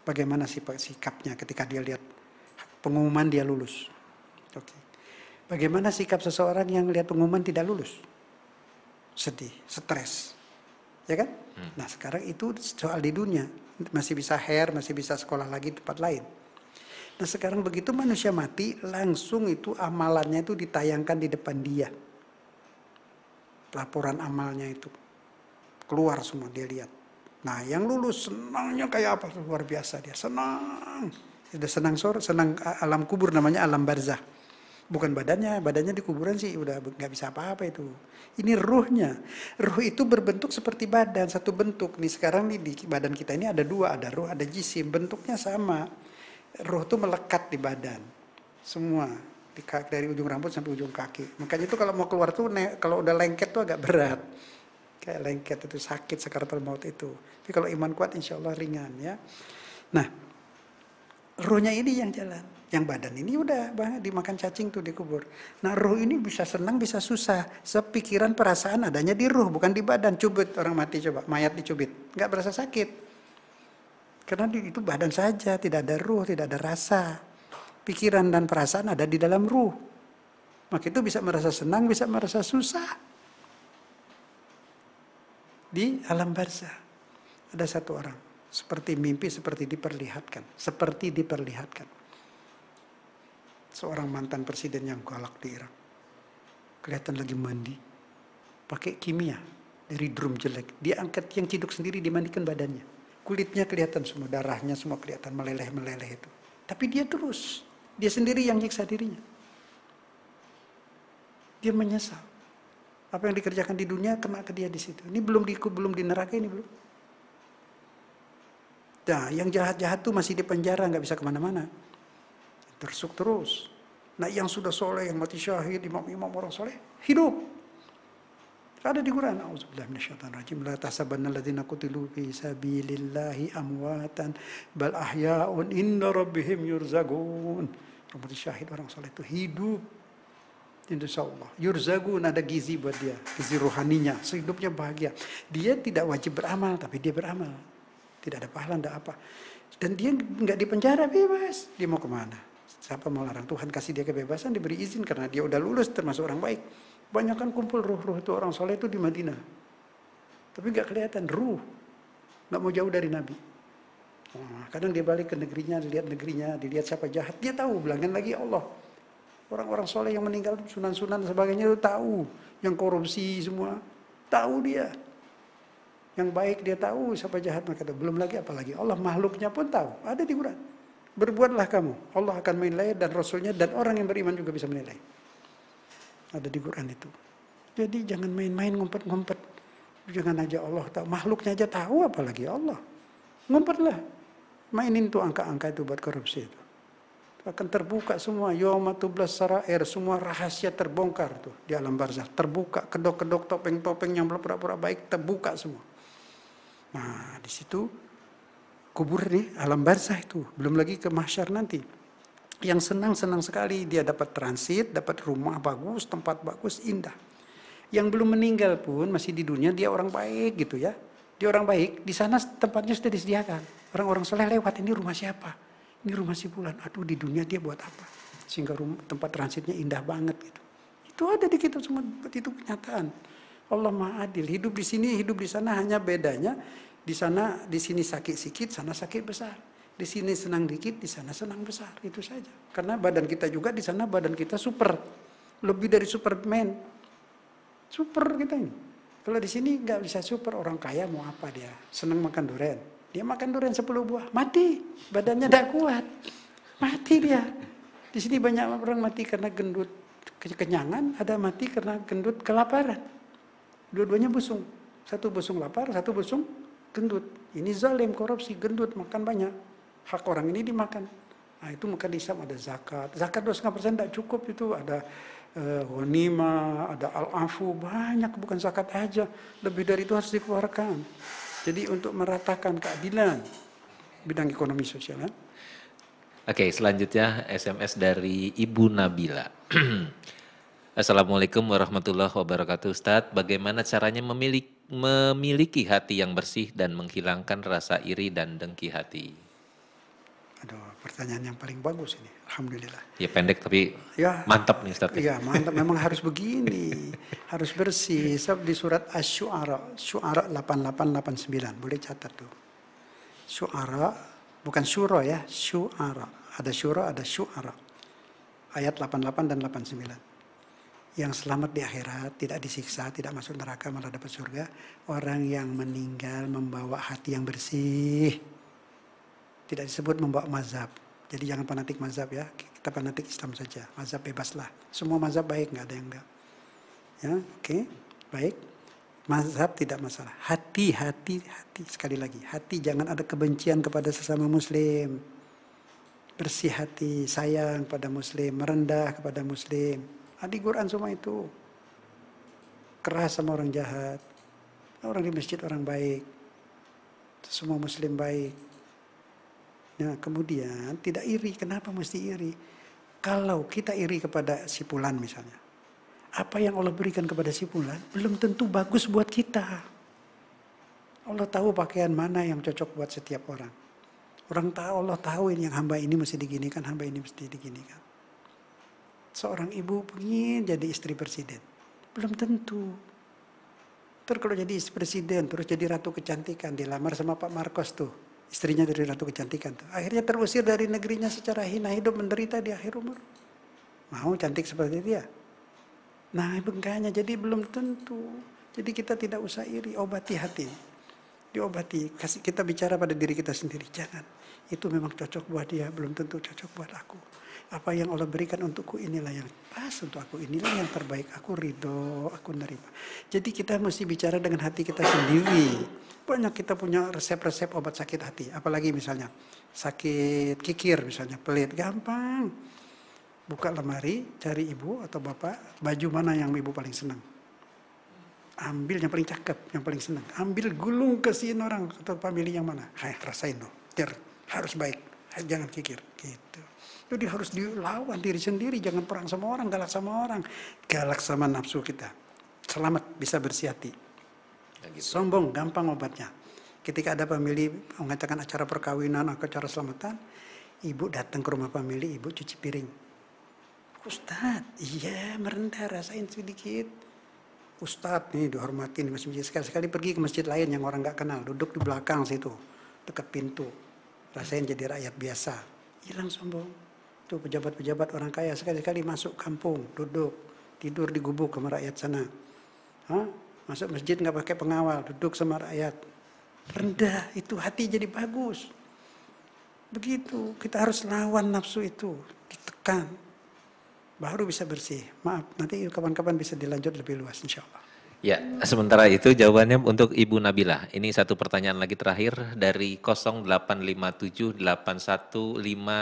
C: bagaimana sikapnya ketika dia lihat pengumuman dia lulus. Oke. Bagaimana sikap seseorang yang lihat pengumuman tidak lulus? Sedih, stres, ya kan? Nah sekarang itu soal di dunia, masih bisa masih bisa sekolah lagi di tempat lain. Nah sekarang begitu manusia mati, langsung itu amalannya itu ditayangkan di depan dia. Laporan amalnya itu. Keluar semua, dia lihat. Nah yang lulus senangnya kayak apa? Luar biasa dia, senang. Sudah senang alam kubur, namanya alam barzah. Bukan badannya di kuburan sih udah nggak bisa apa-apa itu. Ini ruhnya. Ruh itu berbentuk seperti badan, satu bentuk. Nih sekarang nih di badan kita ini ada dua, ada ruh, ada jisim. Bentuknya sama. Ruh itu melekat di badan. Semua. Dari ujung rambut sampai ujung kaki. Makanya itu kalau mau keluar tuh, kalau udah lengket tuh agak berat. Kayak lengket itu sakit, sakaratul maut itu. Tapi kalau iman kuat insya Allah ringan ya. Nah, ruhnya ini yang jalan. Yang badan ini udah dimakan cacing tuh dikubur. Nah ruh ini bisa senang bisa susah. Sepikiran perasaan adanya di ruh bukan di badan. Cubit orang mati coba, mayat dicubit. Nggak berasa sakit. Karena itu badan saja, tidak ada ruh, tidak ada rasa. Pikiran dan perasaan ada di dalam ruh. Maka itu bisa merasa senang, bisa merasa susah. Di alam barzah. Ada satu orang. Seperti mimpi, seperti diperlihatkan. Seperti diperlihatkan. Seorang mantan presiden yang galak di Irak. Kelihatan lagi mandi. Pakai kimia. Dari drum jelek. Dia angkat yang ciduk sendiri, dimandikan badannya. Kulitnya kelihatan semua, darahnya semua kelihatan meleleh-meleleh itu. Tapi dia terus. Dia sendiri yang nyiksa dirinya. Dia menyesal. Apa yang dikerjakan di dunia kena ke dia di situ. Ini belum di neraka ini belum. Nah, yang jahat-jahat tuh masih di penjara, nggak bisa kemana-mana. Tersuk terus. Nah yang sudah soleh, yang mati syahid, imam-imam orang soleh, hidup. Ada di Quran. A'udzubillahi minasyaitonirrajim. La tahsabanna alladziina qutilu fi sabilillahi amwatan bal ahya'un inda rabbihim yurzaqun. Orang mati syahid, orang soleh itu hidup. Insyaallah. Yurzaqun, ada gizi buat dia, gizi rohaninya, hidupnya bahagia. Dia tidak wajib beramal, tapi dia beramal. Tidak ada pahala, tidak apa. Dan dia nggak di penjara, bebas. Dia mau kemana? Siapa mau larang? Tuhan kasih dia kebebasan, diberi izin karena dia udah lulus termasuk orang baik. Banyak kan kumpul ruh-ruh itu orang soleh itu di Madinah. Tapi nggak kelihatan ruh, nggak mau jauh dari Nabi. Nah, kadang dia balik ke negerinya, dilihat siapa jahat, dia tahu. Bilangin lagi Allah. Orang-orang soleh yang meninggal sunan-sunan sebagainya itu tahu. Yang korupsi semua tahu dia. Yang baik dia tahu, siapa jahat maka tahu. Belum lagi apalagi Allah, makhluknya pun tahu. Ada di Quran. Berbuatlah kamu, Allah akan menilai dan Rasulnya dan orang yang beriman juga bisa menilai. Ada di Quran itu. Jadi jangan main-main ngumpet-ngumpet. Jangan aja Allah tahu, makhluknya aja tahu apalagi Allah. Ngumpetlah. Mainin tuh angka-angka itu buat korupsi itu. Akan terbuka semua. Yauma tublas sarair, semua rahasia terbongkar tuh di alam barzah. Terbuka, kedok-kedok, topeng-topeng yang pura-pura baik terbuka semua. Nah, di situ kubur nih, alam barzah itu. Belum lagi ke mahsyar nanti. Yang senang-senang sekali. Dia dapat transit, dapat rumah bagus, tempat bagus, indah. Yang belum meninggal pun masih di dunia, dia orang baik gitu ya. Dia orang baik, di sana tempatnya sudah disediakan. Orang-orang soleh lewat, ini rumah siapa? Ini rumah si Fulan. Aduh di dunia dia buat apa? Sehingga tempat transitnya indah banget gitu. Itu ada di kitab semua, itu kenyataan. Allah Maha Adil. Hidup di sini, hidup di sana, hanya bedanya di sana, di sini sakit sedikit, sana sakit besar. Di sini senang dikit, di sana senang besar. Itu saja. Karena badan kita juga di sana badan kita super, lebih dari Superman. Super kita ini. Kalau di sini nggak bisa super, orang kaya mau apa dia? Senang makan durian. Dia makan durian 10 buah, mati. Badannya tidak kuat, mati dia. Di sini banyak orang mati karena gendut kekenyangan, ada mati karena gendut kelaparan. Dua-duanya busung. Satu busung lapar, satu busung gendut. Ini zalim, korupsi, gendut, makan banyak. Hak orang ini dimakan. Nah itu maka di Islam ada zakat. Zakat 2,5% tidak cukup, itu ada ghanimah, ada al-afu, banyak, bukan zakat aja. Lebih dari itu harus dikeluarkan. Jadi untuk meratakan keadilan bidang ekonomi sosial.
B: Oke, selanjutnya SMS dari Ibu Nabila. Assalamualaikum warahmatullahi wabarakatuh. Ustadz, bagaimana caranya memiliki hati yang bersih dan menghilangkan rasa iri dan dengki hati?
C: Aduh, pertanyaan yang paling bagus ini. Alhamdulillah.
B: Ya pendek tapi ya, mantap nih Ustadz.
C: Iya mantap, memang harus begini. Harus bersih. Sebab di surat Asy-Syu'ara, Syu'ara 8889. Boleh catat tuh. Syu'ara, bukan syuro ya, Syu'ara Ada syura, ada syu'ara. Ayat 88 dan 89. Yang selamat di akhirat, tidak disiksa, tidak masuk neraka, malah dapat surga. Orang yang meninggal membawa hati yang bersih. Tidak disebut membawa mazhab. Jadi jangan fanatik mazhab ya. Kita fanatik Islam saja. Mazhab bebaslah. Semua mazhab baik, nggak ada yang enggak. Ya, oke. Baik. Mazhab tidak masalah. Hati. Sekali lagi. Hati, jangan ada kebencian kepada sesama muslim. Bersih hati, sayang pada muslim, merendah kepada muslim. Di Quran semua itu. Keras sama orang jahat. Orang di masjid orang baik. Semua muslim baik. Nah, kemudian tidak iri. Kenapa mesti iri? Kalau kita iri kepada si fulan misalnya. Apa yang Allah berikan kepada si fulan belum tentu bagus buat kita. Allah tahu pakaian mana yang cocok buat setiap orang. Allah tahu ini yang hamba ini mesti diginikan, hamba ini mesti diginikan. Seorang ibu pengen jadi istri presiden. Belum tentu. Terus kalau jadi istri presiden, terus jadi ratu kecantikan, dilamar sama Pak Marcos tuh. Istrinya dari ratu kecantikan tuh. Akhirnya terusir dari negerinya secara hina, hidup menderita di akhir umur. Mau cantik seperti dia? Nah, bengkanya jadi belum tentu. Jadi kita tidak usah iri, obati hati. Diobati, kita bicara pada diri kita sendiri. Jangan, itu memang cocok buat dia, belum tentu cocok buat aku. Apa yang Allah berikan untukku inilah yang pas untuk aku, inilah yang terbaik. Aku ridho, aku nerima. Jadi kita mesti bicara dengan hati kita sendiri. Banyak kita punya resep-resep obat sakit hati. Apalagi misalnya sakit kikir misalnya, pelit, gampang. Buka lemari, cari ibu atau bapak, baju mana yang ibu paling senang. Ambil yang paling cakep, yang paling senang. Ambil gulung kasihin orang atau family yang mana. Hai, rasain dong. Harus baik. Hai, jangan kikir. Gitu. Jadi harus dilawan diri sendiri. Jangan perang sama orang, galak sama orang. Galak sama nafsu kita. Selamat, bisa bersih hati. Sombong, gampang obatnya. Ketika ada family mengatakan acara perkawinan, acara selamatan, ibu datang ke rumah family, ibu cuci piring. Ustadz, iya merendah, rasain sedikit. Ustadz nih dihormatin di masjid. Sekali-sekali pergi ke masjid lain yang orang gak kenal. Duduk di belakang situ, dekat pintu. Rasain jadi rakyat biasa. Hilang sombong. Tuh pejabat-pejabat orang kaya sekali-sekali masuk kampung, duduk. Tidur di gubuk sama rakyat sana. Masuk masjid gak pakai pengawal, duduk sama rakyat. Rendah, itu hati jadi bagus. Begitu, kita harus lawan nafsu itu. Ditekan. Baru bisa bersih. Maaf, nanti kapan-kapan bisa dilanjut lebih luas insya Allah.
B: Ya, sementara itu jawabannya untuk Ibu Nabila. Ini satu pertanyaan lagi terakhir dari 0857815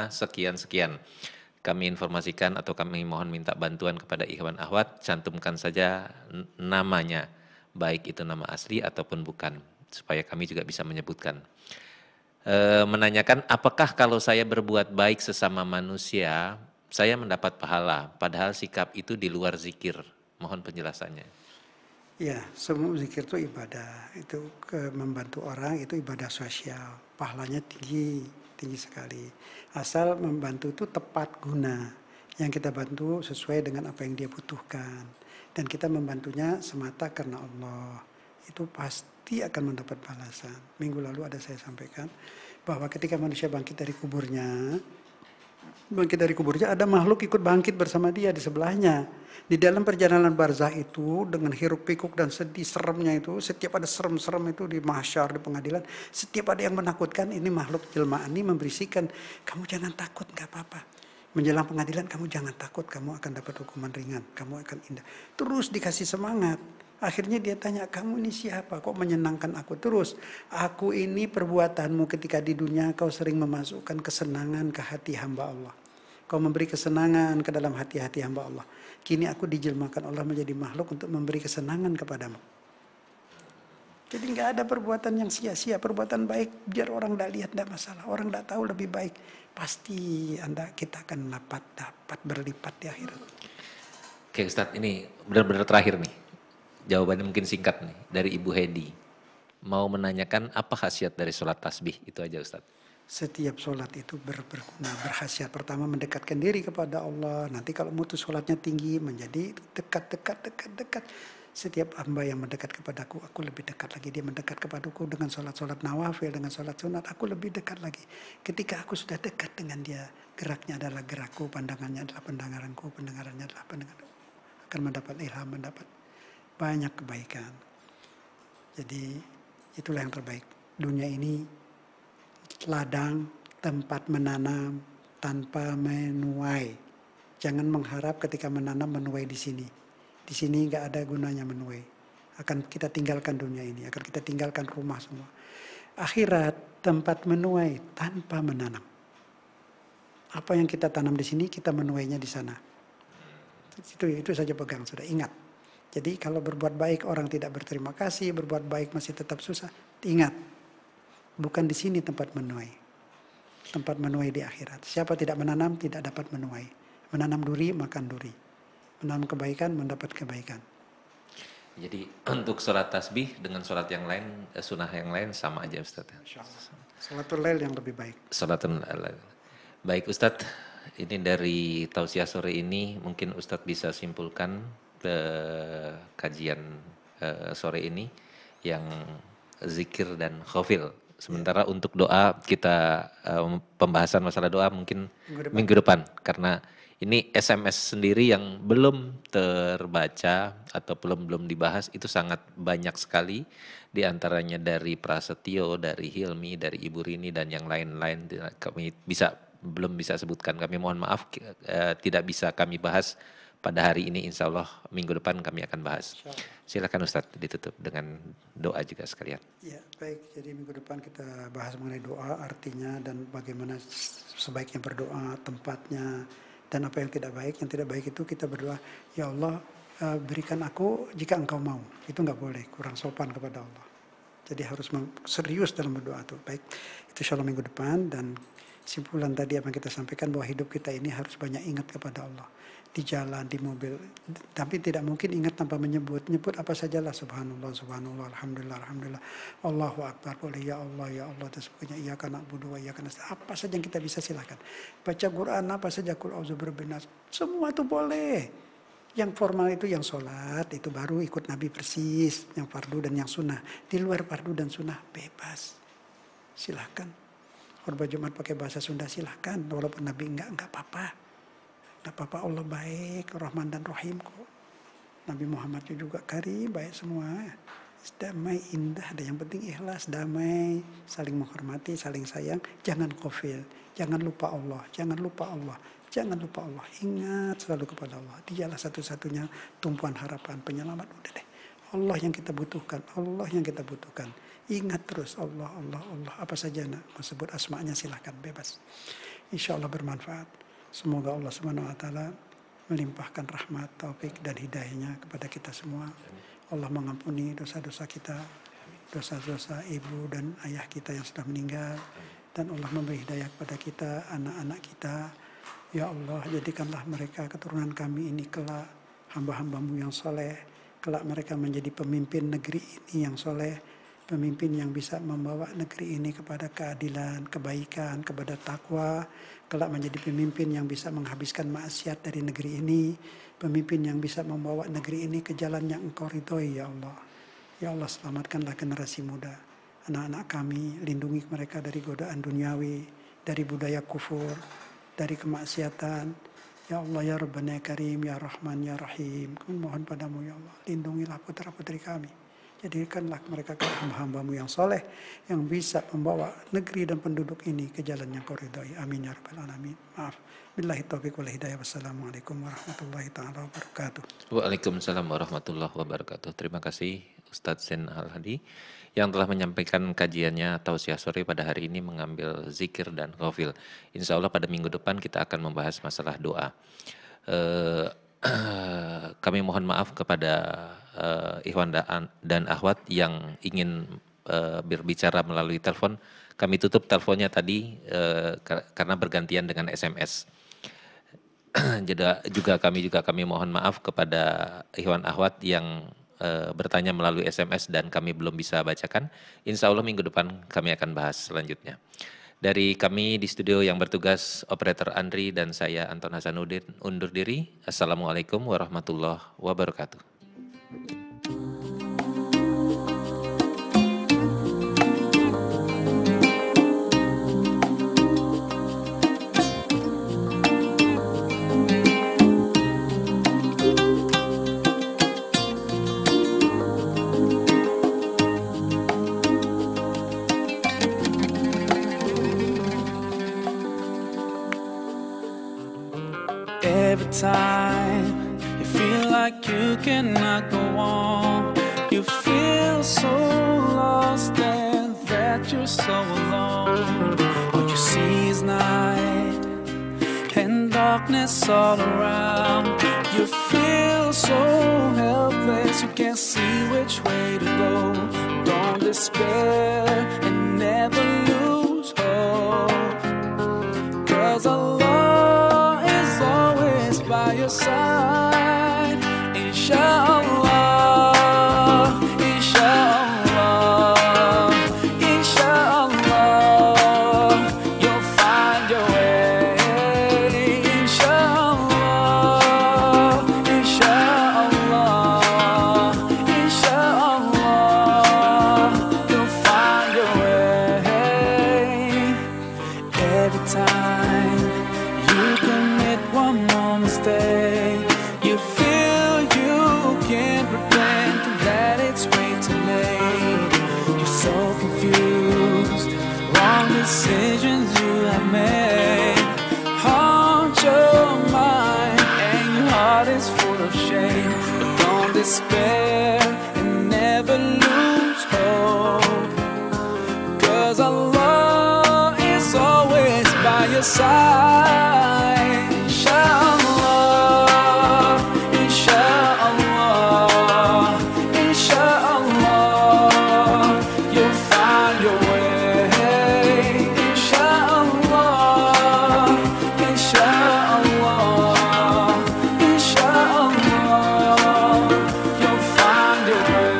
B: sekian-sekian. Kami informasikan atau kami mohon minta bantuan kepada Ikhwan Akhwat, cantumkan saja namanya, baik itu nama asli ataupun bukan, supaya kami juga bisa menyebutkan. Menanyakan, apakah kalau saya berbuat baik sesama manusia, saya mendapat pahala, padahal sikap itu di luar zikir. Mohon penjelasannya.
C: Ya, semua zikir itu ibadah. Itu membantu orang itu ibadah sosial. Pahalanya tinggi sekali. Asal membantu itu tepat guna. Yang kita bantu sesuai dengan apa yang dia butuhkan. Dan kita membantunya semata karena Allah. Itu pasti akan mendapat balasan. Minggu lalu ada saya sampaikan bahwa ketika manusia bangkit dari kuburnya ada makhluk ikut bangkit bersama dia di sebelahnya. Di dalam perjalanan barzah itu dengan hiruk pikuk dan sedih seremnya itu, setiap ada serem-serem itu di mahsyar, di pengadilan, setiap ada yang menakutkan, ini makhluk jelmaan ini memberisikan, kamu jangan takut, nggak apa-apa. Menjelang pengadilan kamu jangan takut, kamu akan dapat hukuman ringan, kamu akan indah. Terus dikasih semangat. Akhirnya dia tanya, kamu ini siapa? Kok menyenangkan aku terus? Aku ini perbuatanmu ketika di dunia kau sering memasukkan kesenangan ke hati hamba Allah. Kau memberi kesenangan ke dalam hati-hati hamba Allah. Kini aku dijelmakan Allah menjadi makhluk untuk memberi kesenangan kepadamu. Jadi nggak ada perbuatan yang sia-sia, perbuatan baik biar orang tidak lihat tidak masalah, orang tidak tahu lebih baik. Pasti kita akan dapat berlipat di akhirat.
B: Oke Ustadz, ini benar-benar terakhir nih. Jawabannya mungkin singkat nih dari Ibu Hedi. Mau menanyakan apa khasiat dari sholat tasbih? Itu aja Ustadz.
C: Setiap sholat itu berguna, berkhasiat. Pertama mendekatkan diri kepada Allah. Nanti kalau mutu sholatnya tinggi menjadi dekat. Setiap hamba yang mendekat kepadaku, aku lebih dekat lagi. Dia mendekat kepadaku dengan sholat-sholat nawafil, dengan sholat sunat, aku lebih dekat lagi. Ketika aku sudah dekat dengan dia, geraknya adalah gerakku, pandangannya adalah pandanganku, pendengarannya adalah pendengaranku. Akan mendapat ilham, mendapat banyak kebaikan. Jadi itulah yang terbaik. Dunia ini ladang, tempat menanam tanpa menuai. Jangan mengharap ketika menanam menuai di sini. Di sini nggak ada gunanya menuai. Akan kita tinggalkan dunia ini, akan kita tinggalkan rumah semua. Akhirat tempat menuai tanpa menanam. Apa yang kita tanam di sini, kita menuainya di sana. Itu saja pegang, sudah ingat. Jadi kalau berbuat baik orang tidak berterima kasih, berbuat baik masih tetap susah, ingat. Bukan di sini tempat menuai. Tempat menuai di akhirat. Siapa tidak menanam, tidak dapat menuai. Menanam duri, makan duri. Menanam kebaikan, mendapat kebaikan.
B: Jadi untuk sholat tasbih dengan sholat yang lain, sunnah yang lain sama aja Ustaz.
C: Sholatul lail yang lebih baik.
B: Sholatul lail. Baik Ustaz, ini dari tausiah sore ini mungkin Ustaz bisa simpulkan kajian sore ini yang zikir dan khofil. Sementara untuk doa kita pembahasan masalah doa mungkin minggu depan karena ini SMS sendiri yang belum terbaca atau belum dibahas itu sangat banyak sekali, diantaranya dari Prasetyo, dari Hilmi, dari Ibu Rini dan yang lain-lain kami belum bisa sebutkan. Kami mohon maaf tidak bisa kami bahas pada hari ini. Insya Allah minggu depan kami akan bahas. Silakan Ustadz ditutup dengan doa juga sekalian.
C: Ya baik, jadi minggu depan kita bahas mengenai doa, artinya dan bagaimana sebaiknya berdoa, tempatnya. Dan apa yang tidak baik itu kita berdoa, ya Allah berikan aku jika engkau mau. Itu nggak boleh, kurang sopan kepada Allah. Jadi harus serius dalam berdoa itu. Baik, itu insya Allah minggu depan. Dan simpulan tadi apa yang kita sampaikan bahwa hidup kita ini harus banyak ingat kepada Allah. Di jalan, di mobil. Tapi tidak mungkin ingat tanpa menyebut apa sajalah, subhanallah, subhanallah, alhamdulillah, alhamdulillah, Allahu Akbar, boleh ya Allah, dan sebagainya, iyyaka na'budu wa iyyaka nasta'in. Apa saja yang kita bisa silakan. Baca Quran apa saja, qul a'udzu birabbin nas. Semua itu boleh. Yang formal itu yang sholat, itu baru ikut Nabi persis, yang fardu dan yang sunnah. Di luar fardu dan sunnah bebas. Silakan. Khutbah Jumat pakai bahasa Sunda silakan, walaupun Nabi enggak apa-apa. Tidak apa-apa, Allah baik, Rahman dan Rahim kok. Nabi Muhammad juga karim, baik semua. Damai, indah, ada yang penting ikhlas, damai, saling menghormati, saling sayang. Jangan kofil, jangan lupa Allah, jangan lupa Allah, jangan lupa Allah. Ingat selalu kepada Allah. Dialah satu-satunya tumpuan harapan, penyelamat. Udah deh, Allah yang kita butuhkan, Allah yang kita butuhkan. Ingat terus Allah, Allah, Allah. Apa saja nak, mau sebut asma'nya silahkan, bebas. Insya Allah bermanfaat. Semoga Allah Subhanahu wa taala melimpahkan rahmat, taufik dan hidayahnya kepada kita semua. Allah mengampuni dosa-dosa kita, dosa-dosa ibu dan ayah kita yang sudah meninggal, dan Allah memberi hidayah kepada kita, anak-anak kita. Ya Allah, jadikanlah mereka keturunan kami ini kelak hamba-hambamu yang soleh, kelak mereka menjadi pemimpin negeri ini yang soleh, pemimpin yang bisa membawa negeri ini kepada keadilan, kebaikan, kepada takwa, kelak menjadi pemimpin yang bisa menghabiskan maksiat dari negeri ini, pemimpin yang bisa membawa negeri ini ke jalan yang Engkau ridhoi, ya Allah. Ya Allah, selamatkanlah generasi muda, anak-anak kami, lindungi mereka dari godaan duniawi, dari budaya kufur, dari kemaksiatan. Ya Allah, ya Rabbana ya Karim, ya Rahman, ya Rahim, kami mohon padamu ya Allah, lindungilah putra-putri kami. Jadikanlah mereka hamba-hambamu yang soleh, yang bisa membawa negeri dan penduduk ini ke jalan yang Kau ridhai. Amin ya rabbal alamin. Maaf. Billahi taufiq wal hidayah. Wassalamualaikum warahmatullahi taala wabarakatuh.
B: Waalaikumsalam warahmatullahi wabarakatuh. Terima kasih Ustadz Zain Al-Hadi yang telah menyampaikan kajiannya tausiah sore pada hari ini mengambil zikir dan khofil. Insya Allah pada minggu depan kita akan membahas masalah doa. Kami mohon maaf kepada Ikhwan dan Akhwat yang ingin berbicara melalui telepon. Kami tutup teleponnya tadi karena bergantian dengan SMS. Juga kami mohon maaf kepada Ikhwan Akhwat yang bertanya melalui SMS dan kami belum bisa bacakan. Insya Allah minggu depan kami akan bahas selanjutnya. Dari kami di studio yang bertugas, Operator Andri dan saya Anton Hasanuddin undur diri. Assalamualaikum warahmatullahi wabarakatuh.
I: Every time you feel like you cannot go on, you feel so lost and that you're so alone. All you see is night and darkness all around. You feel so helpless, you can't see which way to go. Don't despair and never lose hope, 'cause Allah is always by your side. Inshallah, inshallah, inshallah, you'll find your way. Inshallah, inshallah, inshallah, you'll find your way. Every time you commit one more mistake, you feel you can't repent and that it's way too late. You're so confused, wrong decisions you have made haunt your mind and your heart is full of shame. But don't despair and never lose hope, 'cause Allah is always by your side. Inshallah, inshallah, inshallah, you'll find your way. Inshallah, inshallah, inshallah, you'll find your way.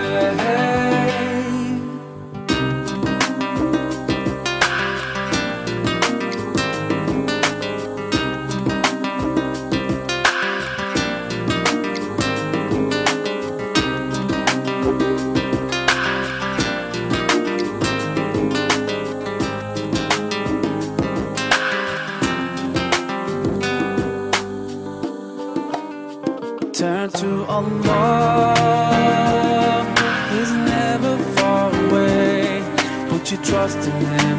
I: Turn to Allah, He's never far away. Put your trust in Him.